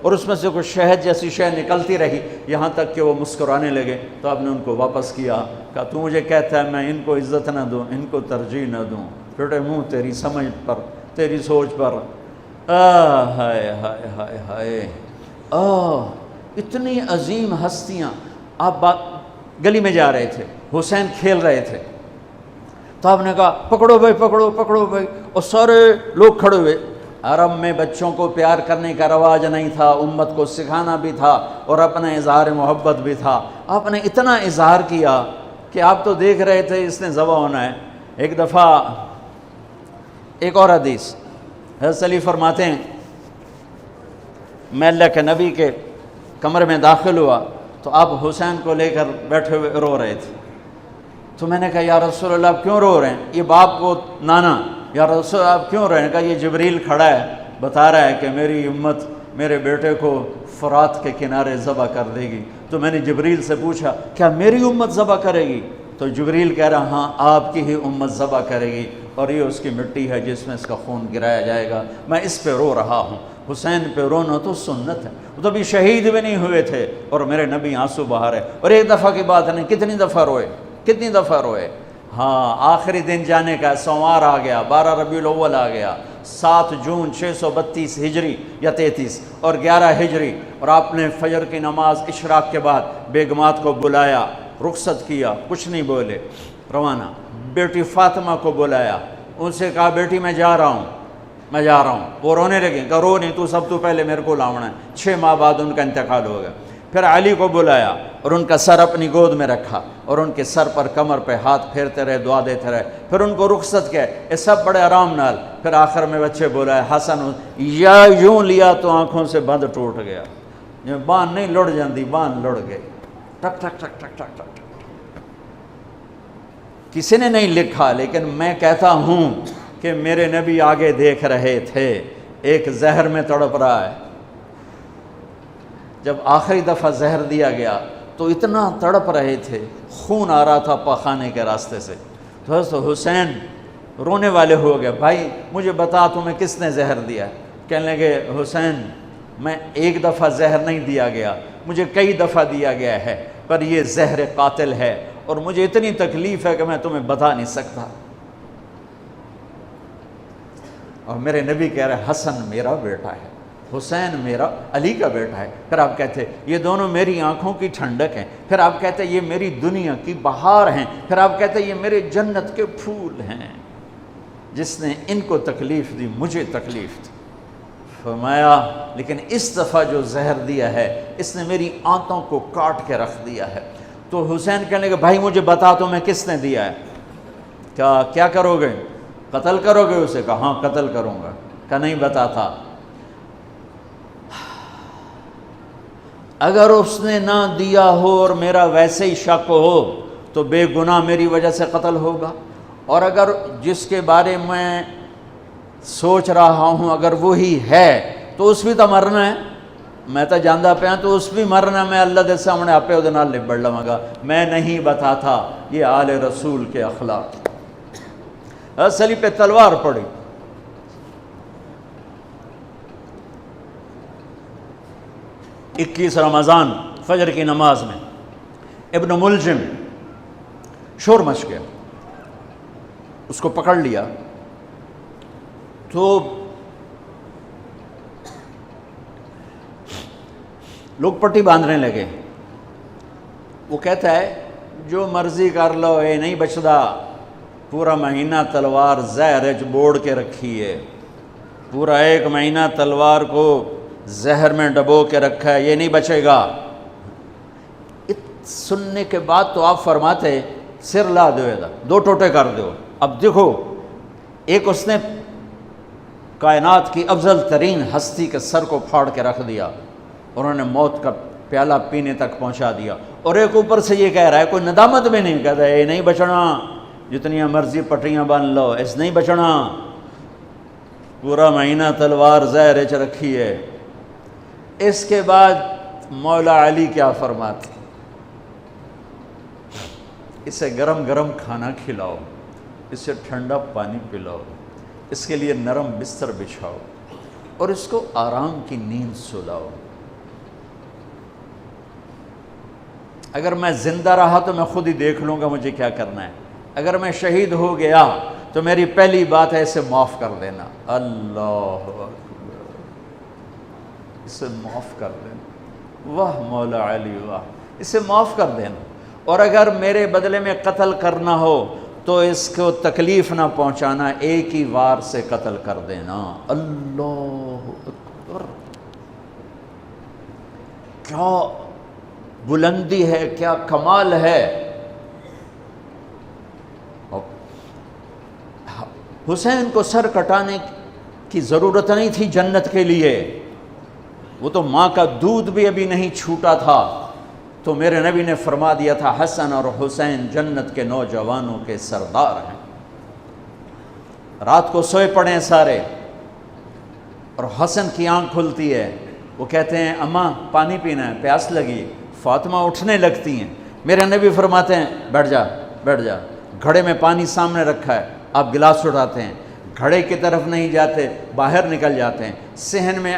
اور اس میں سے کچھ شہد جیسی شے نکلتی رہی، یہاں تک کہ وہ مسکرانے لگے، تو آپ نے ان کو واپس کیا، کہا تو مجھے کہتا ہے میں ان کو عزت نہ دوں، ان کو ترجیح نہ دوں، چھوٹے منہ تیری سمجھ پر، تیری سوچ پر، ہائے ہائے ہائے ہائے، اتنی عظیم ہستیاں۔ آپ گلی میں جا رہے تھے، حسین کھیل رہے تھے، تو آپ نے کہا پکڑو بھائی پکڑو بھائی، اور سارے لوگ کھڑے ہوئے۔ عرب میں بچوں کو پیار کرنے کا رواج نہیں تھا، امت کو سکھانا بھی تھا اور اپنا اظہار محبت بھی تھا، آپ نے اتنا اظہار کیا کہ آپ تو دیکھ رہے تھے اس نے ذبح ہونا ہے۔ ایک دفعہ ایک اور حدیث، حضرت علی فرماتے ہیں میں اللہ کے نبی کے کمرے میں داخل ہوا تو آپ حسین کو لے کر بیٹھے ہوئے رو رہے تھے، تو میں نے کہا یا رسول اللہ آپ کیوں رو رہے ہیں؟ یہ باپ کو نانا، یا رسول اللہ آپ کیوں رو رہے ہیں؟ کہا یہ جبریل کھڑا ہے، بتا رہا ہے کہ میری امت میرے بیٹے کو فرات کے کنارے ذبح کر دے گی۔ تو میں نے جبریل سے پوچھا کیا میری امت ذبح کرے گی؟ تو جبریل کہہ رہا ہاں آپ کی ہی امت ذبح کرے گی، اور یہ اس کی مٹی ہے جس میں اس کا خون گرایا جائے گا، میں اس پہ رو رہا ہوں۔ حسین پہ رونا تو سنت ہے، وہ تو ابھی شہید بھی نہیں ہوئے تھے اور میرے نبی آنسو بہا رہے، اور ایک دفعہ کی بات نہیں، کتنی دفعہ روئے۔ ہاں آخری دن جانے کا، سوموار آ گیا، 12 ربیع الاول آ گیا، 7 جون 632 ہجری یا 33 اور 11 ہجری، اور آپ نے فجر کی نماز اشراق کے بعد بیگمات کو بلایا، رخصت کیا، کچھ نہیں بولے، روانہ۔ بیٹی فاطمہ کو بلایا، ان سے کہا بیٹی میں جا رہا ہوں، وہ رونے لگیں، کہا رو نہیں، تو سب تو پہلے میرے کو لاؤنا ہے۔ 6 ماہ بعد ان کا انتقال ہو گیا۔ پھر علی کو بلایا اور ان کا سر اپنی گود میں رکھا اور ان کے سر پر کمر پہ ہاتھ پھیرتے رہے، دعا دیتے رہے، پھر ان کو رخصت کیا، یہ سب بڑے آرام نال۔ پھر آخر میں بچے بلائے، حسن یا یوں لیا تو آنکھوں سے بند ٹوٹ گیا، باندھ نہیں لڑ جاندی، باندھ لڑ گئی، ٹک ٹک ٹک ٹک ٹک ٹک۔ کسی نے نہیں لکھا، لیکن میں کہتا ہوں کہ میرے نبی آگے دیکھ رہے تھے، ایک زہر میں تڑپ رہا ہے۔ جب آخری دفعہ زہر دیا گیا تو اتنا تڑپ رہے تھے، خون آ رہا تھا پاخانے کے راستے سے، تو حضرت حسین رونے والے ہو گئے، بھائی مجھے بتا تمہیں کس نے زہر دیا؟ کہنے لگے حسین میں ایک دفعہ زہر نہیں دیا گیا، مجھے کئی دفعہ دیا گیا ہے، پر یہ زہر قاتل ہے اور مجھے اتنی تکلیف ہے کہ میں تمہیں بتا نہیں سکتا۔ اور میرے نبی کہہ رہے حسن میرا بیٹا ہے، حسین میرا علی کا بیٹا ہے۔ پھر آپ کہتے یہ دونوں میری آنکھوں کی ٹھنڈک ہیں، پھر آپ کہتے یہ میری دنیا کی بہار ہیں، پھر آپ کہتے یہ میرے جنت کے پھول ہیں۔ جس نے ان کو تکلیف دی مجھے تکلیف دی۔ فرمایا لیکن اس دفعہ جو زہر دیا ہے اس نے میری آنتوں کو کاٹ کے رکھ دیا ہے۔ تو حسین کہنے لگے بھائی مجھے بتا تو میں کس نے دیا ہے؟ کیا کرو گے؟ قتل کرو گے اسے؟ کہا ہاں قتل کروں گا۔ کہا نہیں بتاتا۔ اگر اس نے نہ دیا ہو اور میرا ویسے ہی شک ہو تو بے گناہ میری وجہ سے قتل ہوگا، اور اگر جس کے بارے میں سوچ رہا ہوں اگر وہی ہے تو اس بھی تو مرنا ہے، میں تو جاندہ پہ تو اس بھی مرنا، میں اللہ دے سامنے آپ پہ نال لبڑ لواں گا۔ میں نہیں بتا تھا یہ آل رسول کے اخلاق۔ سلی پہ تلوار پڑی، 21 رمضان فجر کی نماز میں ابن ملجم شور مچ گیا، اس کو پکڑ لیا تو لوگ پٹی باندھنے لگے۔ وہ کہتا ہے جو مرضی کر لو، اے نہیں بچدا، پورا مہینہ تلوار زہر وچ بوڑ کے رکھی ہے، پورا 1 مہینہ تلوار کو زہر میں ڈبو کے رکھا ہے، یہ نہیں بچے گا۔ سننے کے بعد تو آپ فرماتے سر لا دو، 2 ٹوٹے کر دو۔ اب دیکھو، ایک اس نے کائنات کی افضل ترین ہستی کے سر کو پھاڑ کے رکھ دیا، انہوں نے موت کا پیالہ پینے تک پہنچا دیا، اور ایک اوپر سے یہ کہہ رہا ہے، کوئی ندامت بھی نہیں، کہتا ہے یہ نہیں بچنا، جتنی مرضی پٹیاں باندھ لو، اس نہیں بچنا، پورا مہینہ تلوار زہر وچ رکھی ہے۔ اس کے بعد مولا علی کیا فرماتے، اسے گرم گرم کھانا کھلاؤ، اسے ٹھنڈا پانی پلاؤ، اس کے لیے نرم بستر بچھاؤ اور اس کو آرام کی نیند سلاؤ۔ اگر میں زندہ رہا تو میں خود ہی دیکھ لوں گا مجھے کیا کرنا ہے، اگر میں شہید ہو گیا تو میری پہلی بات ہے اسے معاف کر دینا۔ اللہ اکبر، اسے معاف کر دینا، واہ مولا علی واہ، اسے معاف کر دینا، اور اگر میرے بدلے میں قتل کرنا ہو تو اس کو تکلیف نہ پہنچانا، ایک ہی وار سے قتل کر دینا۔ اللہ اکبر، کیا بلندی ہے، کیا کمال ہے۔ حسین کو سر کٹانے کی ضرورت نہیں تھی جنت کے لیے، وہ تو ماں کا دودھ بھی ابھی نہیں چھوٹا تھا، تو میرے نبی نے فرما دیا تھا حسن اور حسین جنت کے نوجوانوں کے سردار ہیں۔ رات کو سوئے پڑے ہیں سارے، اور حسن کی آنکھ کھلتی ہے، وہ کہتے ہیں اماں پانی پینا ہے، پیاس لگی۔ فاطمہ اٹھنے لگتی ہیں، میرے نبی فرماتے ہیں بیٹھ جا بیٹھ جا، گھڑے میں پانی سامنے رکھا ہے، آپ گلاس اٹھاتے ہیں، گھڑے کی طرف نہیں جاتے، باہر نکل جاتے ہیں۔ صحن میں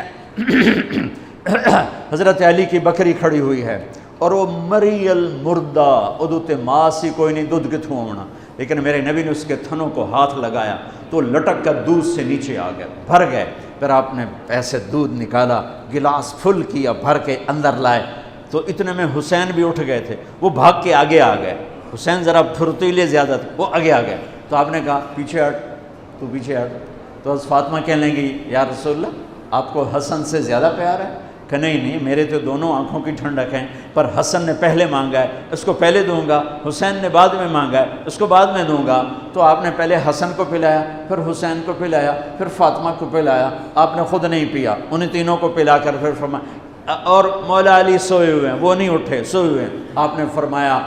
حضرت علی کی بکری کھڑی ہوئی ہے، اور وہ مری المردہ، ادوتے ماسی کوئی نہیں، دودھ کتھوں ہونا، لیکن میرے نبی نے اس کے تھنوں کو ہاتھ لگایا تو لٹک کر دودھ سے نیچے آ گئے، بھر گئے۔ پھر آپ نے ایسے دودھ نکالا، گلاس فل کیا، بھر کے اندر لائے، تو اتنے میں حسین بھی اٹھ گئے تھے، وہ بھاگ کے آگے آ گئے۔ حسین ذرا پھرتیلے زیادہ تھے، وہ آگے آ گئے، تو آپ نے کہا پیچھے ہٹ، تو پیچھے ہٹ۔ تو فاطمہ کہنے لگی یا رسول اللہ آپ کو حسن سے زیادہ پیار ہے؟ کہ نہیں، میرے تو دونوں آنکھوں کی ٹھنڈک ہیں، پر حسن نے پہلے مانگا ہے، اس کو پہلے دوں گا، حسین نے بعد میں مانگا ہے، اس کو بعد میں دوں گا۔ تو آپ نے پہلے حسن کو پلایا، پھر حسین کو پلایا، پھر فاطمہ کو پلایا، آپ نے خود نہیں پیا، انہیں تینوں کو پلا کر پھر فرمایا، اور مولا علی سوئے ہوئے ہیں، وہ نہیں اٹھے، سوئے ہوئے ہیں۔ آپ نے فرمایا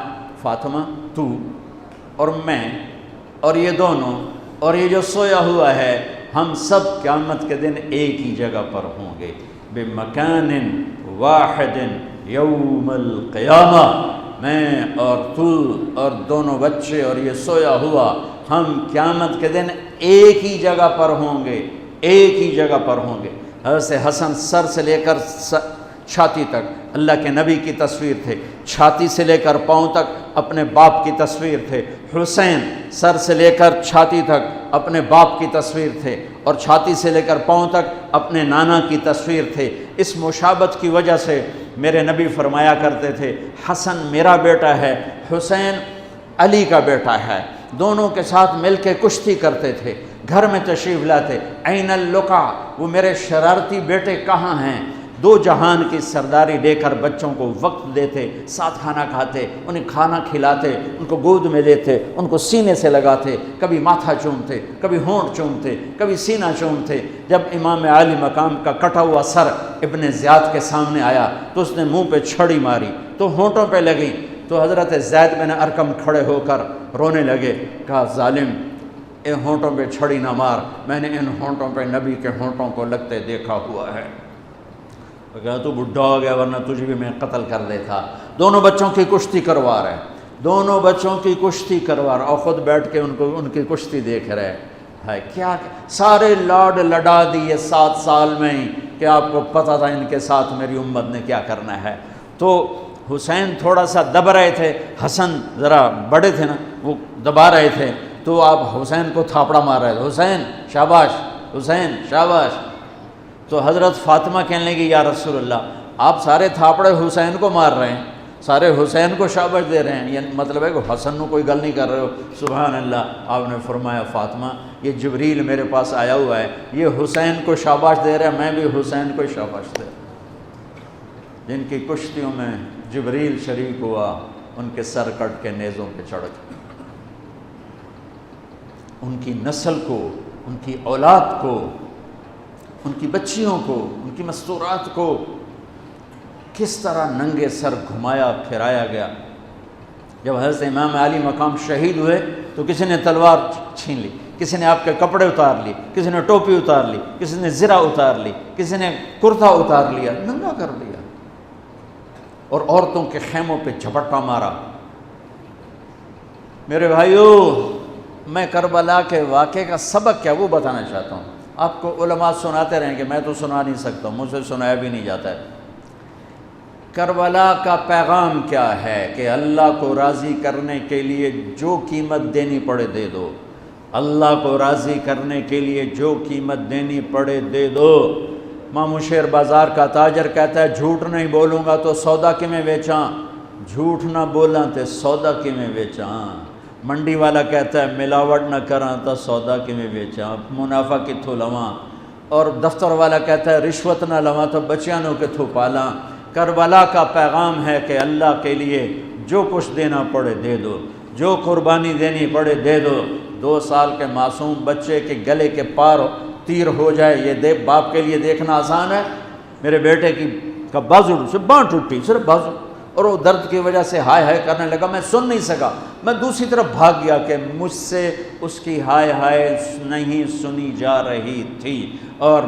فاطمہ تو اور میں اور یہ دونوں اور یہ جو سویا ہوا ہے، ہم سب قیامت کے دن ایک ہی جگہ پر ہوں گے، بمکان واحد یوم القیامہ، میں اور تو اور دونوں بچے اور یہ سویا ہوا، ہم قیامت کے دن ایک ہی جگہ پر ہوں گے، ایک ہی جگہ پر ہوں گے۔ حضرت حسن سر سے لے کر چھاتی تک اللہ کے نبی کی تصویر تھے، چھاتی سے لے کر پاؤں تک اپنے باپ کی تصویر تھے۔ حسین سر سے لے کر چھاتی تک اپنے باپ کی تصویر تھے، اور چھاتی سے لے کر پاؤں تک اپنے نانا کی تصویر تھے۔ اس مشابہت کی وجہ سے میرے نبی فرمایا کرتے تھے حسن میرا بیٹا ہے، حسین علی کا بیٹا ہے، دونوں کے ساتھ مل کے کشتی کرتے تھے، گھر میں تشریف لاتے۔ عین اللقا، وہ میرے شرارتی بیٹے کہاں ہیں؟ دو جہان کی سرداری دے کر بچوں کو وقت دیتے، ساتھ کھانا کھاتے، انہیں کھانا کھلاتے، ان کو گود میں لیتے، ان کو سینے سے لگاتے، کبھی ماتھا چومتے، کبھی ہونٹ چومتے، کبھی سینہ چومتے۔ جب امام عالی مقام کا کٹا ہوا سر ابن زیاد کے سامنے آیا تو اس نے منہ پہ چھڑی ماری تو ہونٹوں پہ لگی، تو حضرت زید بن ارقم کھڑے ہو کر رونے لگے، کہا ظالم ان ہونٹوں پہ چھڑی نہ مار، میں نے ان ہونٹوں پہ نبی کے ہونٹوں کو لگتے دیکھا ہوا ہے۔ تو کہا تو بڈھا ہو گیا ورنہ تجھے بھی میں قتل کر دیتا۔ دونوں بچوں کی کشتی کروا رہے، دونوں بچوں کی کشتی کروا رہے اور خود بیٹھ کے ان کی کشتی دیکھ رہے۔ ہے کیا سارے لاڈ لڈا دیے 7 سال میں ہی کہ آپ کو پتہ تھا ان کے ساتھ میری امت نے کیا کرنا ہے۔ تو حسین تھوڑا سا دب رہے تھے، حسن ذرا بڑے تھے نا، وہ دبا رہے تھے، تو آپ حسین کو تھاپڑا مار رہے تھے، حسین شاباش، حسین شاباش۔ تو حضرت فاطمہ کہنے لگی یا رسول اللہ آپ سارے تھاپڑے حسین کو مار رہے ہیں، سارے حسین کو شاباش دے رہے ہیں، یہ مطلب ہے کہ حسن نو کوئی گل نہیں کر رہے ہو؟ سبحان اللہ۔ آپ نے فرمایا فاطمہ یہ جبریل میرے پاس آیا ہوا ہے، یہ حسین کو شاباش دے رہا ہے، میں بھی حسین کو شاباش دے رہا ہوں۔ جن کی کشتیوں میں جبریل شریک ہوا ان کے سر کٹ کے نیزوں پہ چڑھ گئے، ان کی نسل کو، ان کی اولاد کو، ان کی بچیوں کو، ان کی مستورات کو کس طرح ننگے سر گھمایا پھرایا گیا۔ جب حضرت امام علی مقام شہید ہوئے تو کسی نے تلوار چھین لی، کسی نے آپ کے کپڑے اتار لی، کسی نے ٹوپی اتار لی، کسی نے زرہ اتار لی، کسی نے کرتا اتار لیا، ننگا کر دیا اور عورتوں کے خیموں پہ جھپٹا مارا۔ میرے بھائیو، میں کربلا کے واقعے کا سبق کیا وہ بتانا چاہتا ہوں۔ آپ کو علماء سناتے رہیں گے، میں تو سنا نہیں سکتا، مجھ سے سنایا بھی نہیں جاتا ہے۔ کربلا کا پیغام کیا ہے کہ اللہ کو راضی کرنے کے لیے جو قیمت دینی پڑے دے دو، اللہ کو راضی کرنے کے لیے جو قیمت دینی پڑے دے دو۔ مامو شیر بازار کا تاجر کہتا ہے جھوٹ نہیں بولوں گا تو سودا کی میں بیچاں، جھوٹ نہ بولاں تے سودا کی میں بیچاں۔ منڈی والا کہتا ہے ملاوٹ نہ کراں تو سودا کی میں بیچاں، منافع کتھوں لواں۔ اور دفتر والا کہتا ہے رشوت نہ لواں تو بچیاں نو کتھوں پالاں۔ کربلا کا پیغام ہے کہ اللہ کے لیے جو کچھ دینا پڑے دے دو، جو قربانی دینی پڑے دے دو۔ 2 سال کے معصوم بچے کے گلے کے پار تیر ہو جائے، یہ باپ کے لیے دیکھنا آسان ہے؟ میرے بیٹے کا بازو سے باں ٹوٹی، صرف بازو، اور وہ درد کی وجہ سے ہائے ہائے کرنے لگا، میں سن نہیں سکا، میں دوسری طرف بھاگ گیا کہ مجھ سے اس کی ہائے ہائے نہیں سنی جا رہی تھی، اور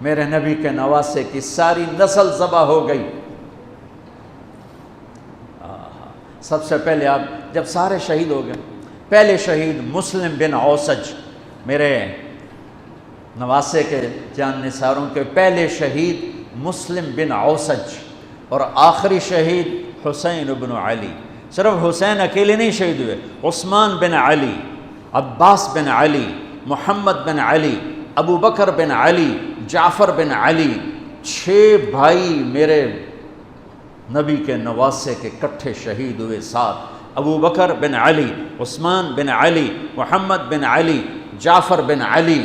میرے نبی کے نواسے کی ساری نسل ذبح ہو گئی۔ سب سے پہلے آپ جب سارے شہید ہو گئے، پہلے شہید مسلم بن اوسج، میرے نواسے کے جان نثاروں کے پہلے شہید مسلم بن اوسج، اور آخری شہید حسین بن علی۔ صرف حسین اکیلے نہیں شہید ہوئے، عثمان بن علی، عباس بن علی، محمد بن علی، ابو بکر بن علی، جعفر بن علی، 6 بھائی میرے نبی کے نواسے کے کٹھے شہید ہوئے ساتھ۔ ابو بکر بن علی، عثمان بن علی، محمد بن علی، جعفر بن علی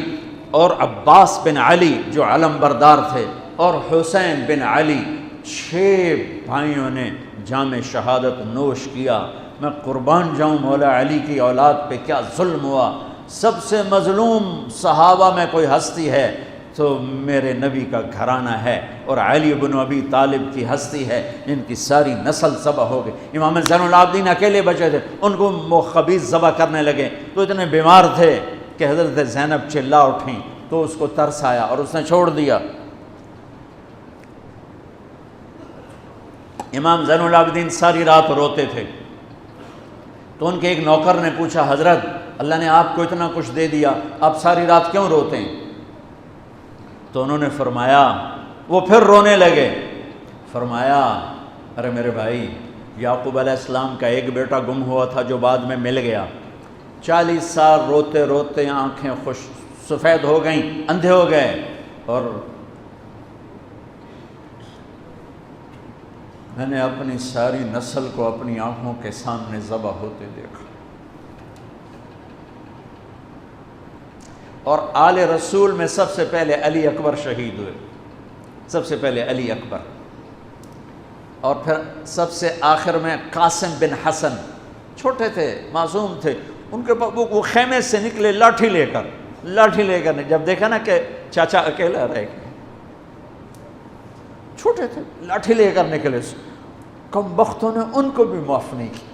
اور عباس بن علی جو علم بردار تھے، اور حسین بن علی، 6 بھائیوں نے جام شہادت نوش کیا۔ میں قربان جاؤں مولا علی کی اولاد پہ کیا ظلم ہوا۔ سب سے مظلوم صحابہ میں کوئی ہستی ہے تو میرے نبی کا گھرانہ ہے، اور علی بن ابی طالب کی ہستی ہے جن کی ساری نسل ذبح ہو گئی۔ امام زین العابدین اکیلے بچے تھے، ان کو خبیث ذبح کرنے لگے تو اتنے بیمار تھے کہ حضرت زینب چلا اٹھیں تو اس کو ترس آیا اور اس نے چھوڑ دیا۔ امام زین العابدین ساری رات روتے تھے، تو ان کے ایک نوکر نے پوچھا حضرت اللہ نے آپ کو اتنا کچھ دے دیا، آپ ساری رات کیوں روتے ہیں؟ تو انہوں نے فرمایا، وہ پھر رونے لگے، فرمایا ارے میرے بھائی، یعقوب علیہ السلام کا ایک بیٹا گم ہوا تھا جو بعد میں مل گیا، 40 سال روتے روتے آنکھیں سفید ہو گئیں، اندھے ہو گئے، اور میں نے اپنی ساری نسل کو اپنی آنکھوں کے سامنے ذبح ہوتے دیکھا۔ اور آل رسول میں سب سے پہلے علی اکبر شہید ہوئے، سب سے پہلے علی اکبر، اور پھر سب سے آخر میں قاسم بن حسن، چھوٹے تھے، معصوم تھے، ان کے پاس وہ خیمے سے نکلے لاٹھی لے کر جب دیکھا نا کہ چاچا اکیلا رہ گئے، چھوٹے تھے، لاٹھی لے کر نکلے، کم بختوں نے ان کو بھی معاف نہیں کی،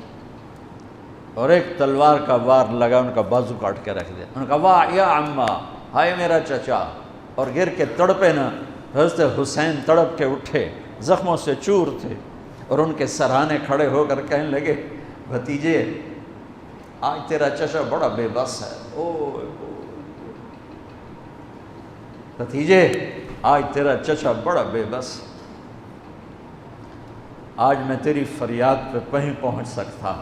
اور ایک تلوار کا وار لگا، ان کا بازو کاٹ کے رکھ دیا، انہوں نے کہا واہ یا عمہ، ہائے میرا چچا، اور گر کے تڑپے نا، حضرت حسین تڑپ کے اٹھے، زخموں سے چور تھے، اور ان کے سرہانے کھڑے ہو کر کہنے لگے بھتیجے آج تیرا چچا بڑا بے بس ہے، بھتیجے آج تیرا چچا بڑا بے بس، آج میں تیری فریاد پہ کہیں پہنچ سکتا،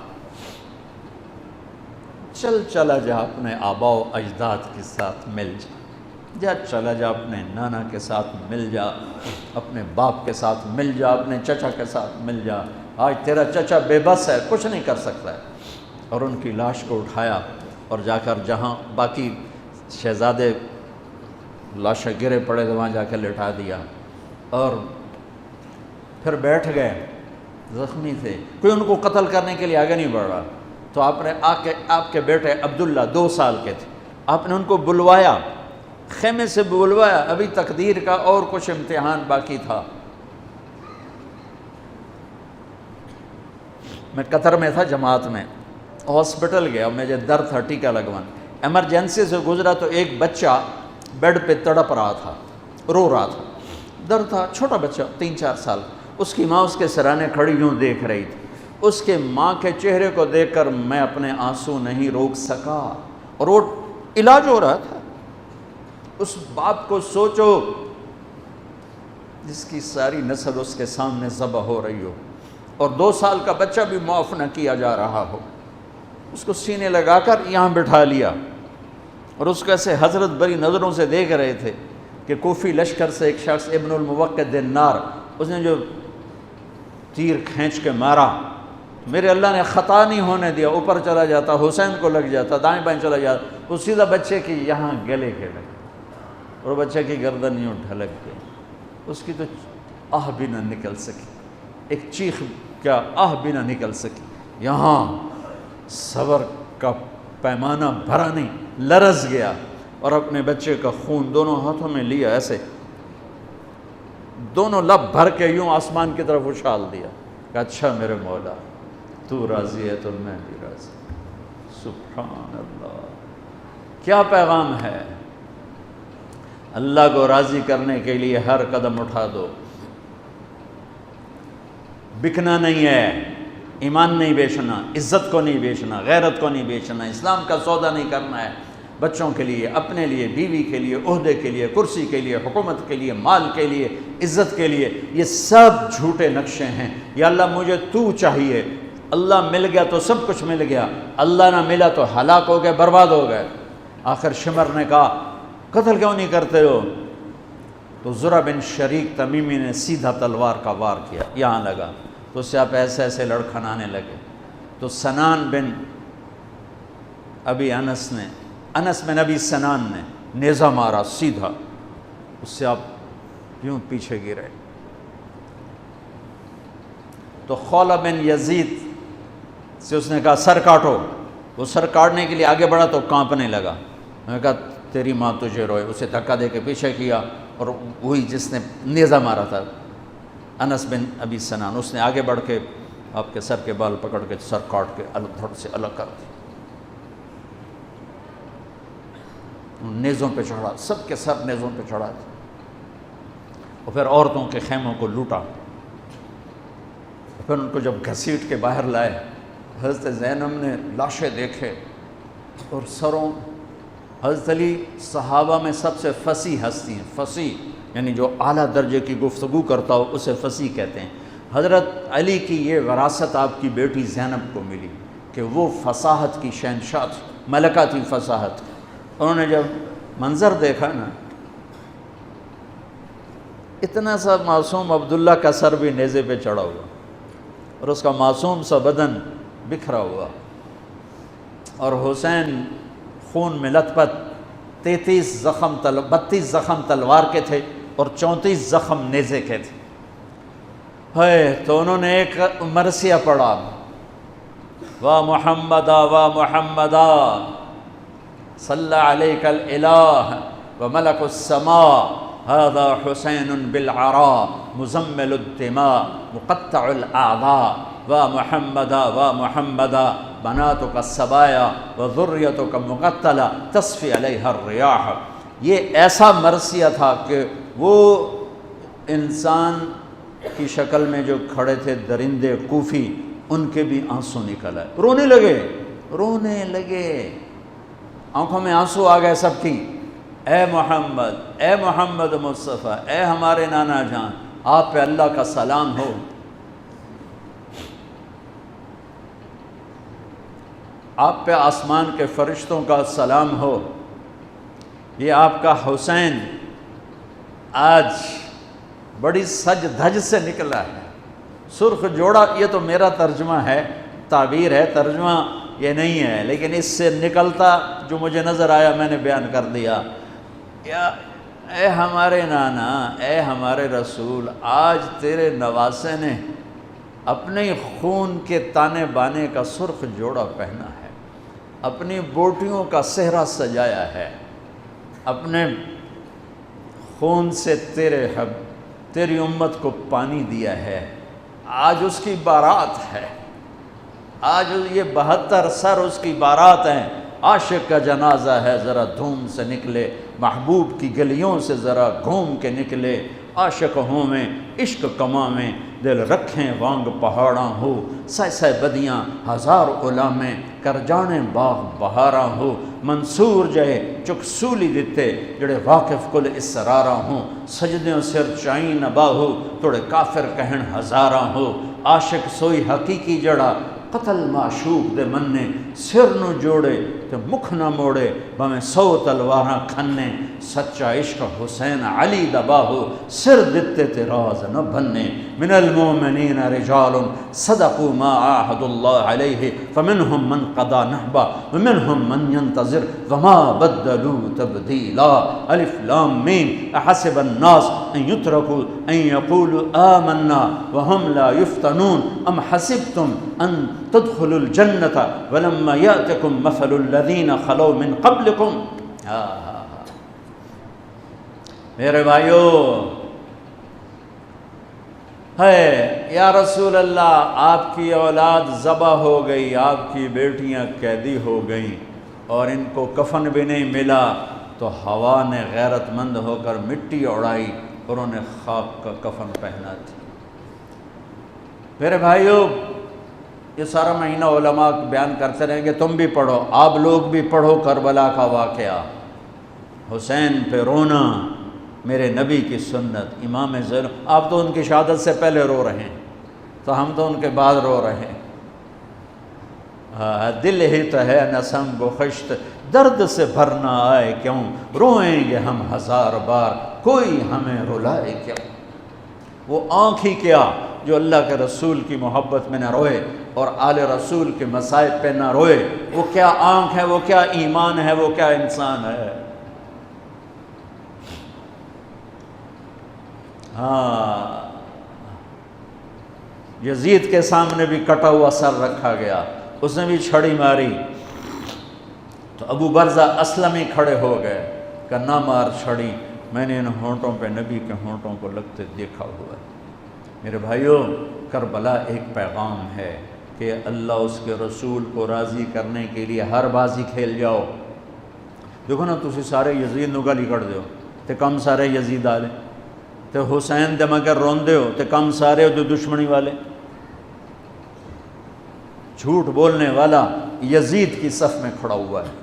چلا جا اپنے آباء و اجداد کے ساتھ مل جا، چلا جا اپنے نانا کے ساتھ مل جا، اپنے باپ کے ساتھ مل جا، اپنے چچا کے ساتھ مل جا، آج تیرا چچا بے بس ہے، کچھ نہیں کر سکتا ہے۔ اور ان کی لاش کو اٹھایا اور جا کر جہاں باقی شہزادے لاشیں گرے پڑے تھے وہاں جا کے لٹا دیا، اور پھر بیٹھ گئے، زخمی تھے، کوئی ان کو قتل کرنے کے لیے آگے نہیں بڑھ رہا، تو آپ نے آپ کے بیٹے عبداللہ 2 سال کے تھے، آپ نے ان کو بلوایا، خیمے سے بلوایا، ابھی تقدیر کا اور کچھ امتحان باقی تھا۔ میں قطر میں تھا جماعت میں، ہاسپٹل گیا، مجھے درد تھا ٹیکا لگوان، ایمرجنسی سے گزرا تو ایک بچہ بیڈ پہ تڑپ رہا تھا، رو رہا تھا، درد تھا، چھوٹا بچہ 3-4 سال، اس کی ماں اس کے سرانے کھڑی یوں دیکھ رہی تھی، اس کے ماں کے چہرے کو دیکھ کر میں اپنے آنسو نہیں روک سکا، اور وہ علاج ہو رہا تھا۔ اس باپ کو سوچو جس کی ساری نسل اس کے سامنے ذبح ہو رہی ہو، اور 2 سال کا بچہ بھی معاف نہ کیا جا رہا ہو، اس کو سینے لگا کر یہاں بٹھا لیا، اور اس کو ایسے حضرت بری نظروں سے دیکھ رہے تھے کہ کوفی لشکر سے ایک شخص ابن الموقد النار، اس نے جو تیر کھینچ کے مارا، میرے اللہ نے خطا نہیں ہونے دیا، اوپر چلا جاتا، حسین کو لگ جاتا، دائیں بائیں چلا جاتا، وہ سیدھا بچے کی یہاں گلے کے لگے، اور بچے کی گردن یوں ڈھلک گئی، اس کی تو آہ بھی نہ نکل سکی، ایک چیخ کیا آہ بھی نہ نکل سکی، یہاں صبر کا پیمانہ بھرا نہیں، لرز گیا، اور اپنے بچے کا خون دونوں ہاتھوں میں لیا، ایسے دونوں لب بھر کے یوں آسمان کی طرف اچھال دیا کہ اچھا میرے مولا تو راضی ہے تو میں بھی راضی۔ سبحان اللہ، کیا پیغام ہے! اللہ کو راضی کرنے کے لیے ہر قدم اٹھا دو، بکنا نہیں ہے، ایمان نہیں بیچنا، عزت کو نہیں بیچنا، غیرت کو نہیں بیچنا، اسلام کا سودا نہیں کرنا ہے، بچوں کے لیے، اپنے لیے، بیوی کے لیے، عہدے کے لیے، کرسی کے لیے، حکومت کے لیے، مال کے لیے، عزت کے لیے، یہ سب جھوٹے نقشے ہیں۔ یا اللہ مجھے تو چاہیے، اللہ مل گیا تو سب کچھ مل گیا، اللہ نہ ملا تو ہلاک ہو گئے، برباد ہو گئے۔ آخر شمر نے کہا قتل کیوں نہیں کرتے ہو؟ تو زرع بن شریک تمیمی نے سیدھا تلوار کا وار کیا، یہاں لگا، تو اس سے آپ ایسے ایسے لڑکھنانے لگے، تو سنان بن ابی انس بن ابی سنان نے نیزہ مارا سیدھا، اس سے آپ یوں پیچھے گرے۔ تو خولہ بن یزید سے اس نے کہا سر کاٹو، وہ سر کاٹنے کے لیے آگے بڑھا تو کانپنے لگا، میں نے کہا تیری ماں تجھے روئے، اسے دھکا دے کے پیچھے کیا، اور وہی جس نے نیزہ مارا تھا انس بن ابی سنان، اس نے آگے بڑھ کے آپ کے سر کے بال پکڑ کے سر کاٹ کے دھڑ سے الگ کر دیا، نیزوں پہ چڑھا، سب کے سر نیزوں پہ چڑھا دیا، اور پھر عورتوں کے خیموں کو لوٹا، پھر ان کو جب گھسیٹ کے باہر لائے، حضرت زینب نے لاشیں دیکھے اور سروں، حضرت علی صحابہ میں سب سے فصیح ہستی ہیں، فصیح یعنی جو اعلیٰ درجے کی گفتگو کرتا ہو اسے فصیح کہتے ہیں۔ حضرت علی کی یہ وراثت آپ کی بیٹی زینب کو ملی کہ وہ فصاحت کی شہنشاہ تھی، ملکہ تھی فصاحت۔ انہوں نے جب منظر دیکھا نا، اتنا سا معصوم عبداللہ کا سر بھی نیزے پہ چڑھا ہوا، اور اس کا معصوم سا بدن بکھرا ہوا، اور حسین خون میں لت پت، 32 زخم تلوار کے تھے، اور 34 زخم نیزے کے تھے. تو انہوں نے ایک مرثیہ پڑھا، وا محمدا وا محمدا صلی علیک الالہ وملک السماء هذا حسین بالعراء مزمل الدماء مقطع الاعضاء وا محمدا وا محمدا بناتک السبایا وذریتک مقتلہ تصفی علیہ الریاح. یہ ایسا مرثیہ تھا کہ وہ انسان کی شکل میں جو کھڑے تھے درندے کوفی، ان کے بھی آنسو نکل آئے، رونے لگے، آنکھوں میں آنسو آ گئے سب کی. اے محمد مصطفیٰ، اے ہمارے نانا جان، آپ پہ اللہ کا سلام ہو، آپ پہ آسمان کے فرشتوں کا سلام ہو. یہ آپ کا حسین آج بڑی سج دھج سے نکلا ہے، سرخ جوڑا. یہ تو میرا ترجمہ ہے، تعبیر ہے، ترجمہ یہ نہیں ہے، لیکن اس سے نکلتا جو مجھے نظر آیا میں نے بیان کر دیا. یا اے ہمارے نانا، اے ہمارے رسول، آج تیرے نواسے نے اپنے خون کے تانے بانے کا سرخ جوڑا پہنا ہے، اپنی بوٹیوں کا صحرا سجایا ہے، اپنے خون سے تیری امت کو پانی دیا ہے. آج اس کی بارات ہے، آج یہ 72 سر اس کی بارات ہیں. عاشق کا جنازہ ہے، ذرا دھوم سے نکلے، محبوب کی گلیوں سے ذرا گھوم کے نکلے. عاشق ہوں میں عشق کماں میں، دل رکھیں وانگ پہاڑاں ہو. سہ بدیاں ہزار غلامیں، کر جانے باغ بہاراں ہو. منصور جہے چک سولی دتے، جڑے واقف کل اسراراں ہوں. سجدیوں سر چائیں نبا ہو، توڑے کافر کہن ہزاراں ہو. عاشق سوئی حقیقی جڑا، قتل معشوق دے مننے. سر نو جوڑے تے مکھ نہ موڑے، بھویں 100 تلواراں کھنے. سچا عشق حسین علی دبا ہو، سر دتے تے راز نہ بننے. من المومنین رجال صدقوا ما عاہدوا اللہ علیہ، فمنہم من قضا نحبہ ومنہم من ينتظر وما بدلوا تبدیلا. الف لام میم. احسب الناس ان يتركوا ان يقولوا آمنا وهم لا يفتنون ام حسبتم ان تدخلوا الجنة ولما يأتكم مثل الذين خلوا من قبلكم. میرے بھائیو، ہے یا رسول اللہ، آپ کی اولاد ذبح ہو گئی، آپ کی بیٹیاں قیدی ہو گئیں اور ان کو کفن بھی نہیں ملا، تو ہوا نے غیرت مند ہو کر مٹی اڑائی اور انہیں خاک کا کفن پہنا تھی. میرے بھائیو، یہ سارا مہینہ علماء بیان کرتے رہیں گے، تم بھی پڑھو، آپ لوگ بھی پڑھو کربلا کا واقعہ. حسین پہ رونا میرے نبی کی سنت. امام زین، آپ تو ان کی شہادت سے پہلے رو رہے ہیں، تو ہم تو ان کے بعد رو رہے ہیں. دل ہی تو ہے نسم گخشت، درد سے بھرنا آئے کیوں، روئیں گے ہم 1000 بار، کوئی ہمیں رلائے کیوں. وہ آنکھ ہی کیا جو اللہ کے رسول کی محبت میں نہ روئے اور آل رسول کے مصائب پہ نہ روئے. وہ کیا آنکھ ہے، وہ کیا ایمان ہے، وہ کیا انسان ہے. یزید کے سامنے بھی کٹا ہوا سر رکھا گیا، اس نے بھی چھڑی ماری تو ابو برزہ اسلمی کھڑے ہو گئے کہ نہ مار چھڑی، میں نے ان ہونٹوں پہ نبی کے ہونٹوں کو لگتے دیکھا ہوا ہے. میرے بھائیوں، کربلا ایک پیغام ہے کہ اللہ اس کے رسول کو راضی کرنے کے لیے ہر بازی کھیل جاؤ. دیکھو نا، تسی سارے یزید نو گالی کر دیو تے کم سارے یزید آلے، تے حسین دے مگر روندے ہو تے کم سارے ہو دشمنی والے. جھوٹ بولنے والا یزید کی صف میں کھڑا ہوا ہے،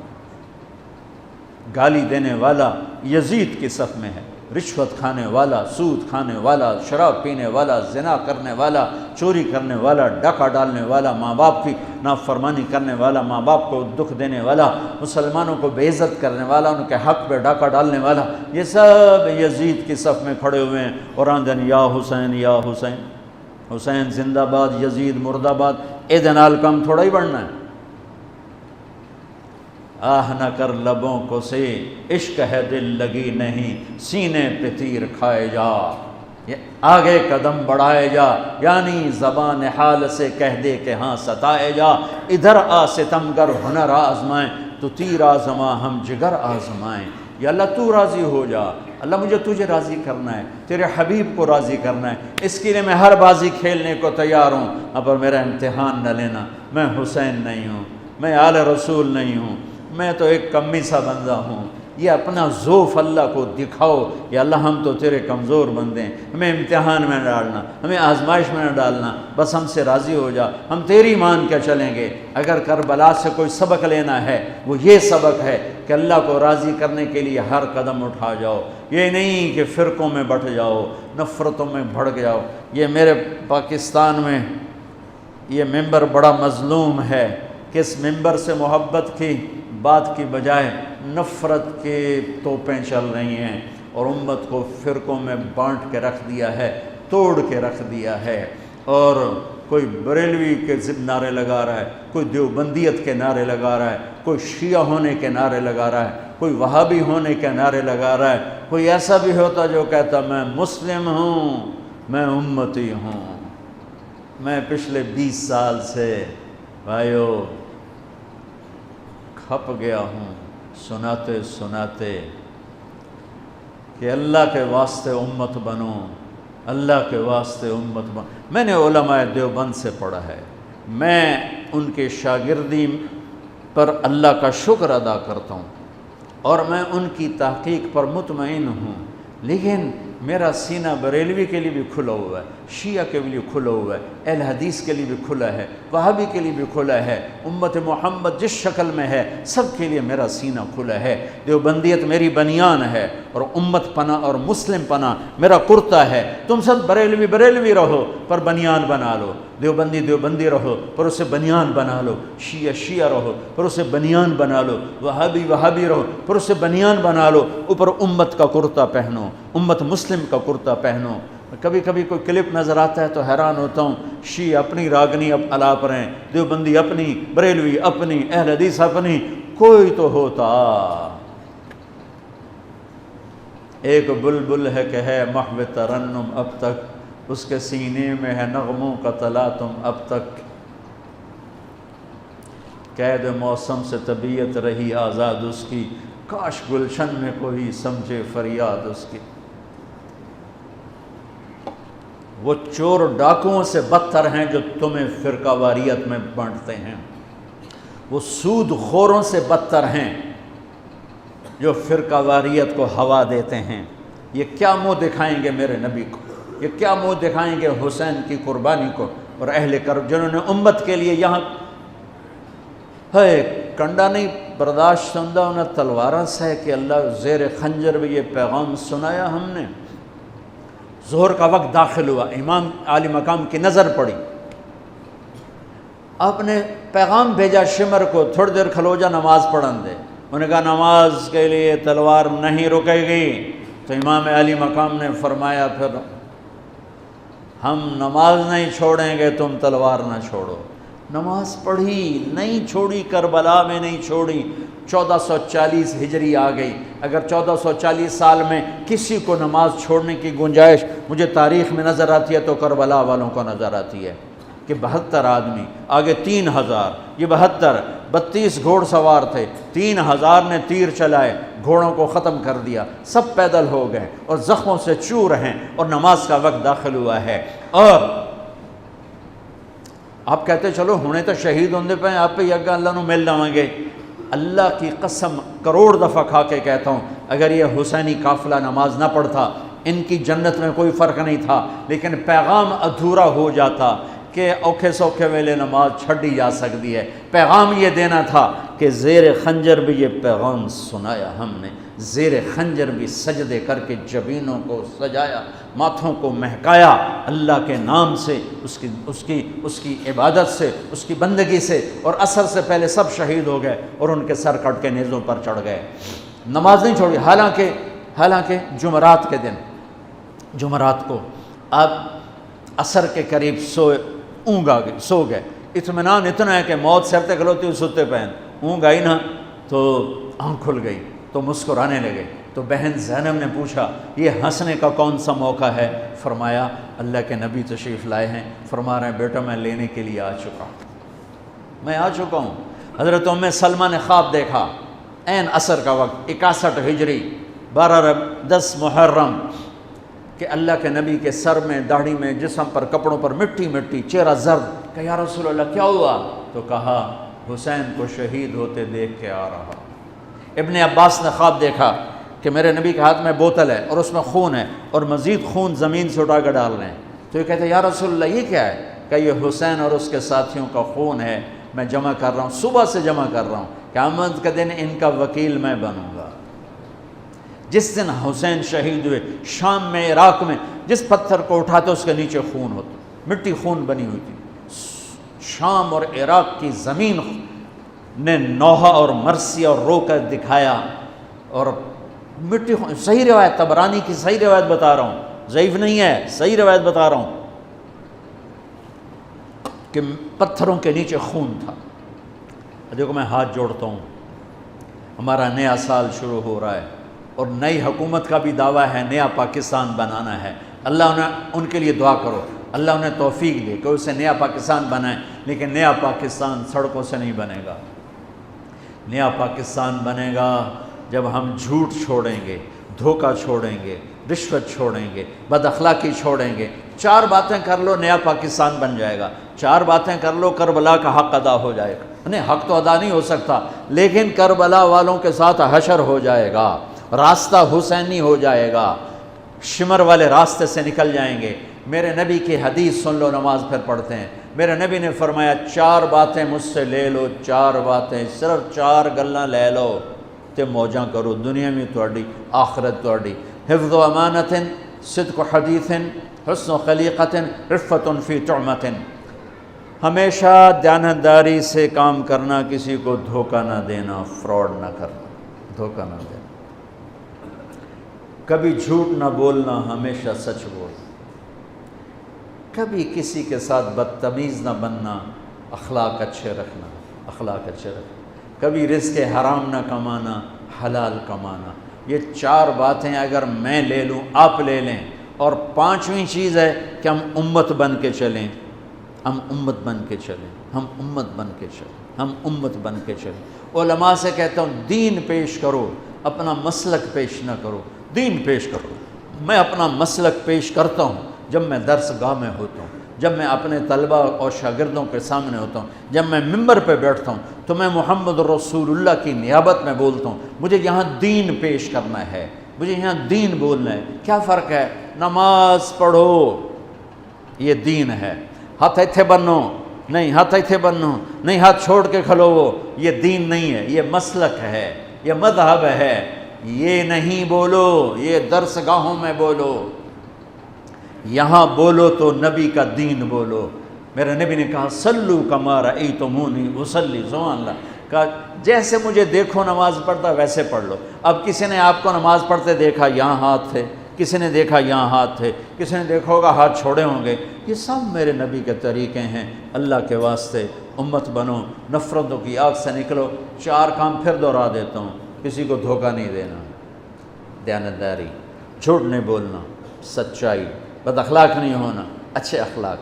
گالی دینے والا یزید کی صف میں ہے، رشوت کھانے والا، سود کھانے والا، شراب پینے والا، زنا کرنے والا، چوری کرنے والا، ڈاکہ ڈالنے والا، ماں باپ کی نافرمانی کرنے والا، ماں باپ کو دکھ دینے والا، مسلمانوں کو بے عزت کرنے والا، ان کے حق پہ ڈاکہ ڈالنے والا، یہ سب یزید کی صف میں کھڑے ہوئے ہیں اور آندن یا حسین یا حسین. حسین زندہ باد، یزید مردہ باد. اے دنال کم تھوڑا ہی بڑھنا ہے. آہ نہ کر لبوں کو سے، عشق ہے دل لگی نہیں، سینے پہ تیر کھائے جا، آگے قدم بڑھائے جا، یعنی زبان حال سے کہہ دے کہ ہاں ستائے جا، ادھر آ ستمگر ہنر آزمائیں، تو تیر آزما ہم جگر آزمائیں۔ یا اللہ تو راضی ہو جا، اللہ مجھے تجھے راضی کرنا ہے، تیرے حبیب کو راضی کرنا ہے، اس کے لیے میں ہر بازی کھیلنے کو تیار ہوں، پر میرا امتحان نہ لینا، میں حسین نہیں ہوں، میں آل رسول نہیں ہوں، میں تو ایک کمی سا بندہ ہوں، یہ اپنا ذوف اللہ کو دکھاؤ، یا اللہ ہم تو تیرے کمزور بندے ہیں، ہمیں امتحان میں نہ ڈالنا، ہمیں آزمائش میں نہ ڈالنا، بس ہم سے راضی ہو جا، ہم تیری مان کے چلیں گے۔ اگر کربلا سے کوئی سبق لینا ہے وہ یہ سبق ہے کہ اللہ کو راضی کرنے کے لیے ہر قدم اٹھا جاؤ، یہ نہیں کہ فرقوں میں بٹ جاؤ، نفرتوں میں بھڑک جاؤ۔ یہ میرے پاکستان میں یہ ممبر بڑا مظلوم ہے کہ اس ممبر سے محبت کی بات کی بجائے نفرت کے توپیں چل رہی ہیں، اور امت کو فرقوں میں بانٹ کے رکھ دیا ہے، توڑ کے رکھ دیا ہے، اور کوئی بریلوی کے نعرے لگا رہا ہے، کوئی دیوبندیت کے نعرے لگا رہا ہے، کوئی شیعہ ہونے کے نعرے لگا رہا ہے، کوئی وہابی ہونے کے نعرے لگا رہا ہے، کوئی ایسا بھی ہوتا جو کہتا میں مسلم ہوں، میں امتی ہوں۔ میں پچھلے 20 سال سے بھائیو کھپ گیا ہوں سناتے سناتے کہ اللہ کے واسطے امت بنو، اللہ کے واسطے امت بنو۔ میں نے علماء دیوبند سے پڑھا ہے، میں ان کے شاگردی پر اللہ کا شکر ادا کرتا ہوں، اور میں ان کی تحقیق پر مطمئن ہوں، لیکن میرا سینہ بریلوی کے لیے بھی کھلا ہوا ہے، شیعہ کے لیے کھلا ہوا ہے، اہل حدیث کے لیے بھی کھلا ہے، وہابی کے لیے بھی کھلا ہے، امت محمد جس شکل میں ہے سب کے لیے میرا سینہ کھلا ہے۔ دیوبندیت میری بنیان ہے، اور امت پناہ اور مسلم پناہ میرا کرتا ہے۔ تم سب بریلوی بریلوی رہو پر بنیان بنا لو، دیوبندی دیوبندی رہو پر اسے بنیان بنا لو، شیعہ شیعہ رہو پر اسے بنیان بنا لو، وہابی وہابی رہو پر اسے بنیان بنا لو، اوپر امت کا کرتا پہنو، امت مسلم کا کرتا پہنو۔ کبھی کبھی کوئی کلپ نظر آتا ہے تو حیران ہوتا ہوں، شیعہ اپنی راگنی اب الاپ رہے ہیں، دیوبندی اپنی، بریلوی اپنی، اہل حدیث اپنی، کوئی تو ہوتا۔ ایک بلبل ہے کہ ہے محو ترنم اب تک، اس کے سینے میں ہے نغموں کا تلاطم اب تک، قید موسم سے طبیعت رہی آزاد اس کی، کاش گلشن میں کوئی سمجھے فریاد اس کی۔ وہ چور ڈاکوؤں سے بدتر ہیں جو تمہیں فرقہ واریت میں بانٹتے ہیں، وہ سود خوروں سے بدتر ہیں جو فرقہ واریت کو ہوا دیتے ہیں۔ یہ کیا منہ دکھائیں گے میرے نبی کو، یہ کیا منہ دکھائیں گے حسین کی قربانی کو اور اہل کرب، جنہوں نے امت کے لیے یہاں ہے کنڈا نہیں برداشت سندہ انہیں تلوارہ سے کہ اللہ زیر خنجر بھی یہ پیغام سنایا ہم نے۔ ظہر کا وقت داخل ہوا، امام عالی مقام کی نظر پڑی، آپ نے پیغام بھیجا شمر کو تھوڑی دیر کھلو جا نماز پڑھن دے، انہوں نے کہا نماز کے لیے تلوار نہیں رکے گی، تو امام عالی مقام نے فرمایا پھر ہم نماز نہیں چھوڑیں گے تم تلوار نہ چھوڑو۔ نماز پڑھی نہیں چھوڑی، کربلا میں نہیں چھوڑی۔ 1440 ہجری آ گئی، اگر 1440 سال میں کسی کو نماز چھوڑنے کی گنجائش مجھے تاریخ میں نظر آتی ہے تو کربلا والوں کو نظر آتی ہے کہ 72 آدمی، آگے 3000، یہ 32 گھوڑ سوار تھے، 3000 نے تیر چلائے، گھوڑوں کو ختم کر دیا، سب پیدل ہو گئے اور زخموں سے چور ہیں، اور نماز کا وقت داخل ہوا ہے۔ اور آپ کہتے چلو ہونے تو شہید ہوندے پہ آپ پہ یگا اللہ نو مل جاؤں گے، اللہ کی قسم کروڑ دفعہ کھا کے کہتا ہوں اگر یہ حسینی قافلہ نماز نہ پڑھتا ان کی جنت میں کوئی فرق نہیں تھا، لیکن پیغام ادھورا ہو جاتا کہ اوکھے سوکھے ویلے نماز چھڑی جا سکتی ہے۔ پیغام یہ دینا تھا کہ زیر خنجر بھی یہ پیغام سنایا ہم نے، زیر خنجر بھی سجدے کر کے جبینوں کو سجایا، ماتھوں کو مہکایا اللہ کے نام سے، اس کی عبادت سے، اس کی بندگی سے، اور عصر سے پہلے سب شہید ہو گئے اور ان کے سر کٹ کے نیزوں پر چڑھ گئے۔ نماز نہیں چھوڑی، حالانکہ جمعرات کے دن، جمعرات کو آپ عصر کے قریب سو گئے، اطمینان اتنا ہے کہ موت سر تے کھلوتی ستے پہن، اونگ آئی نا تو آنکھ کھل گئی تو مسکرانے لگے۔ تو بہن زینب نے پوچھا یہ ہنسنے کا کون سا موقع ہے؟ فرمایا اللہ کے نبی تشریف لائے ہیں، فرما رہے ہیں بیٹا میں لینے کے لیے آ چکا ہوں، میں آ چکا ہوں۔ حضرت ام سلمہ نے خواب دیکھا، عین عصر کا وقت 61 ہجری 10 محرم، کہ اللہ کے نبی کے سر میں، داڑھی میں، جسم پر، کپڑوں پر مٹی مٹی، چہرہ زرد۔ کہ یا رسول اللہ کیا ہوا؟ تو کہا حسین کو شہید ہوتے دیکھ کے آ رہا۔ ابن عباس نے خواب دیکھا کہ میرے نبی کے ہاتھ میں بوتل ہے اور اس میں خون ہے اور مزید خون زمین سے اٹھا کر ڈال رہے ہیں۔ تو یہ کہتے ہیں یا رسول اللہ یہ کیا ہے؟ کہ یہ حسین اور اس کے ساتھیوں کا خون ہے، میں جمع کر رہا ہوں، صبح سے جمع کر رہا ہوں، قیامت کے دن ان کا وکیل میں بنوں گا۔ جس دن حسین شہید ہوئے شام میں، عراق میں، جس پتھر کو اٹھاتے اس کے نیچے خون ہوتا، مٹی خون بنی ہوئی تھی۔ شام اور عراق کی زمین نے نوحہ اور مرثیہ اور رو کر دکھایا، اور مٹی خون، صحیح روایت، طبرانی کی صحیح روایت بتا رہا ہوں، ضعیف نہیں ہے، صحیح روایت بتا رہا ہوں کہ پتھروں کے نیچے خون تھا۔ دیکھو میں ہاتھ جوڑتا ہوں، ہمارا نیا سال شروع ہو رہا ہے اور نئی حکومت کا بھی دعویٰ ہے، نیا پاکستان بنانا ہے۔ اللہ ان کے لیے دعا کرو، اللہ انہیں توفیق دے کہ اسے نیا پاکستان بنائیں، لیکن نیا پاکستان سڑکوں سے نہیں بنے گا۔ نیا پاکستان بنے گا جب ہم جھوٹ چھوڑیں گے، دھوکہ چھوڑیں گے، رشوت چھوڑیں گے، بد اخلاقی چھوڑیں گے۔ 4 باتیں کر لو نیا پاکستان بن جائے گا، 4 باتیں کر لو کربلا کا حق ادا ہو جائے گا۔ نہیں، حق تو ادا نہیں ہو سکتا، لیکن کربلا والوں کے ساتھ حشر ہو جائے گا، راستہ حسینی ہو جائے گا، شمر والے راستے سے نکل جائیں گے۔ میرے نبی کی حدیث سن لو، نماز پھر پڑھتے ہیں۔ میرے نبی نے فرمایا 4 باتیں مجھ سے لے لو، 4 باتیں، صرف 4 گلاں لے لو تے موجاں کرو، دنیا میں تہاڈی، آخرت تہاڈی۔ حفظ و امانت، صدق و حدیث، حسن و خلیقت، رفت فی طعمت۔ ہمیشہ دیانتداری سے کام کرنا، کسی کو دھوکہ نہ دینا، فراڈ نہ کرنا، دھوکہ نہ دینا، کبھی جھوٹ نہ بولنا، ہمیشہ سچ بولنا، کبھی کسی کے ساتھ بدتمیز نہ بننا، اخلاق اچھے رکھنا، اخلاق اچھے رکھنا، کبھی رزق حرام نہ کمانا، حلال کمانا۔ یہ 4 باتیں اگر میں لے لوں، آپ لے لیں، اور 5ویں چیز ہے کہ ہم امت بن کے چلیں، ہم امت بن کے چلیں، ہم امت بن کے چلیں، ہم امت بن کے چلیں۔ علماء سے کہتا ہوں دین پیش کرو، اپنا مسلک پیش نہ کرو، دین پیش کرو۔ میں اپنا مسلک پیش کرتا ہوں جب میں درس گاہ میں ہوتا ہوں، جب میں اپنے طلبہ اور شاگردوں کے سامنے ہوتا ہوں، جب میں ممبر پہ بیٹھتا ہوں تو میں محمد رسول اللہ کی نیابت میں بولتا ہوں، مجھے یہاں دین پیش کرنا ہے، مجھے یہاں دین بولنا ہے۔ کیا فرق ہے؟ نماز پڑھو، یہ دین ہے۔ ہاتھ ایتھے بنو، نہیں ہاتھ ایتھے بنو، نہیں ہاتھ چھوڑ کے کھلو، یہ دین نہیں ہے، یہ مسلک ہے، یہ مذہب ہے۔ یہ نہیں بولو، یہ درس گاہوں میں بولو، یہاں بولو تو نبی کا دین بولو۔ میرے نبی نے کہا صلو کما رأیتمونی اصلی، سبحان اللہ، کہا جیسے مجھے دیکھو نماز پڑھتا ویسے پڑھ لو۔ اب کسی نے آپ کو نماز پڑھتے دیکھا، یہاں ہاتھ تھے، کسی نے دیکھا یہاں ہاتھ تھے، کسی نے دیکھا ہوگا ہاتھ چھوڑے ہوں گے۔ یہ سب میرے نبی کے طریقے ہیں۔ اللہ کے واسطے امت بنو، نفرتوں کی آگ سے نکلو۔ 4 کام پھر دہرا دیتا ہوں، کسی کو دھوکہ نہیں دینا، دیانتداری، جھوٹ نہیں بولنا، سچائی، بد اخلاق نہیں ہونا، اچھے اخلاق،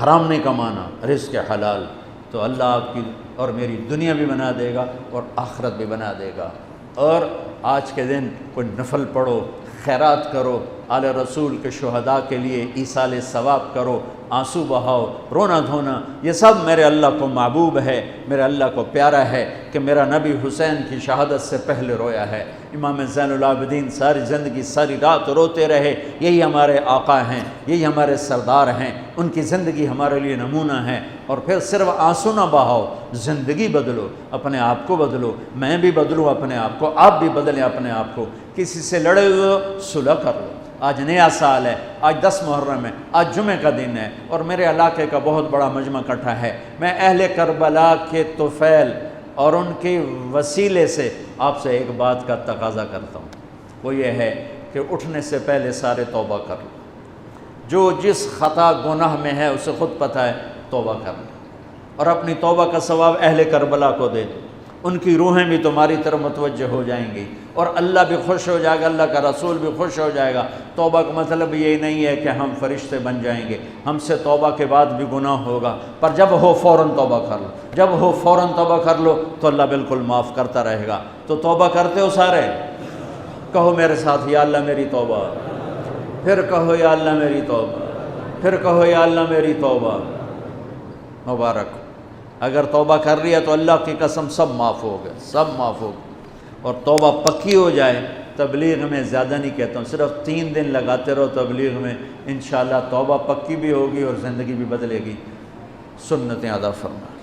حرام نہیں کمانا، رزق حلال، تو اللہ آپ کی اور میری دنیا بھی بنا دے گا اور آخرت بھی بنا دے گا۔ اور آج کے دن کوئی نفل پڑھو، خیرات کرو، آل رسول کے شہداء کے لیے ایصال ثواب کرو، آنسو بہاؤ، رونا دھونا، یہ سب میرے اللہ کو محبوب ہے، میرے اللہ کو پیارا ہے کہ میرا نبی حسین کی شہادت سے پہلے رویا ہے۔ امام زین العابدین ساری زندگی، ساری رات روتے رہے۔ یہی ہمارے آقا ہیں، یہی ہمارے سردار ہیں، ان کی زندگی ہمارے لیے نمونہ ہے۔ اور پھر صرف آنسو نہ بہاؤ، زندگی بدلو، اپنے آپ کو بدلو، میں بھی بدلوں اپنے آپ کو، آپ بھی بدلیں اپنے آپ کو۔ کسی سے لڑے ہوئے ہو، صلح کر لو۔ آج نیا سال ہے، آج 10 محرم ہے، آج جمعہ کا دن ہے، اور میرے علاقے کا بہت بڑا مجمع اکٹھا ہے۔ میں اہل کربلا کے طفیل اور ان کے وسیلے سے آپ سے ایک بات کا تقاضا کرتا ہوں، وہ یہ ہے کہ اٹھنے سے پہلے سارے توبہ کر لو۔ جو جس خطا گناہ میں ہے اسے خود پتہ ہے، توبہ کر لو، اور اپنی توبہ کا ثواب اہل کربلا کو دے دو۔ ان کی روحیں بھی تمہاری طرف متوجہ ہو جائیں گی، اور اللہ بھی خوش ہو جائے گا، اللہ کا رسول بھی خوش ہو جائے گا۔ توبہ کا مطلب یہ نہیں ہے کہ ہم فرشتے بن جائیں گے، ہم سے توبہ کے بعد بھی گناہ ہوگا، پر جب ہو فوراً توبہ کر لو، جب ہو فوراً توبہ کر لو تو اللہ بالکل معاف کرتا رہے گا۔ تو توبہ کرتے ہو سارے؟ کہو میرے ساتھ، یا اللہ میری توبہ، پھر کہو یا اللہ میری توبہ، پھر کہو یا اللہ میری توبہ۔ مبارک ہو، اگر توبہ کر لیا تو اللہ کی قسم سب معاف ہو گئے، سب معاف ہو گئے۔ اور توبہ پکی ہو جائے، تبلیغ میں زیادہ نہیں کہتا ہوں، صرف 3 دن لگاتے رہو تبلیغ میں، انشاءاللہ توبہ پکی بھی ہوگی اور زندگی بھی بدلے گی۔ سنتیں ادا فرمائیں۔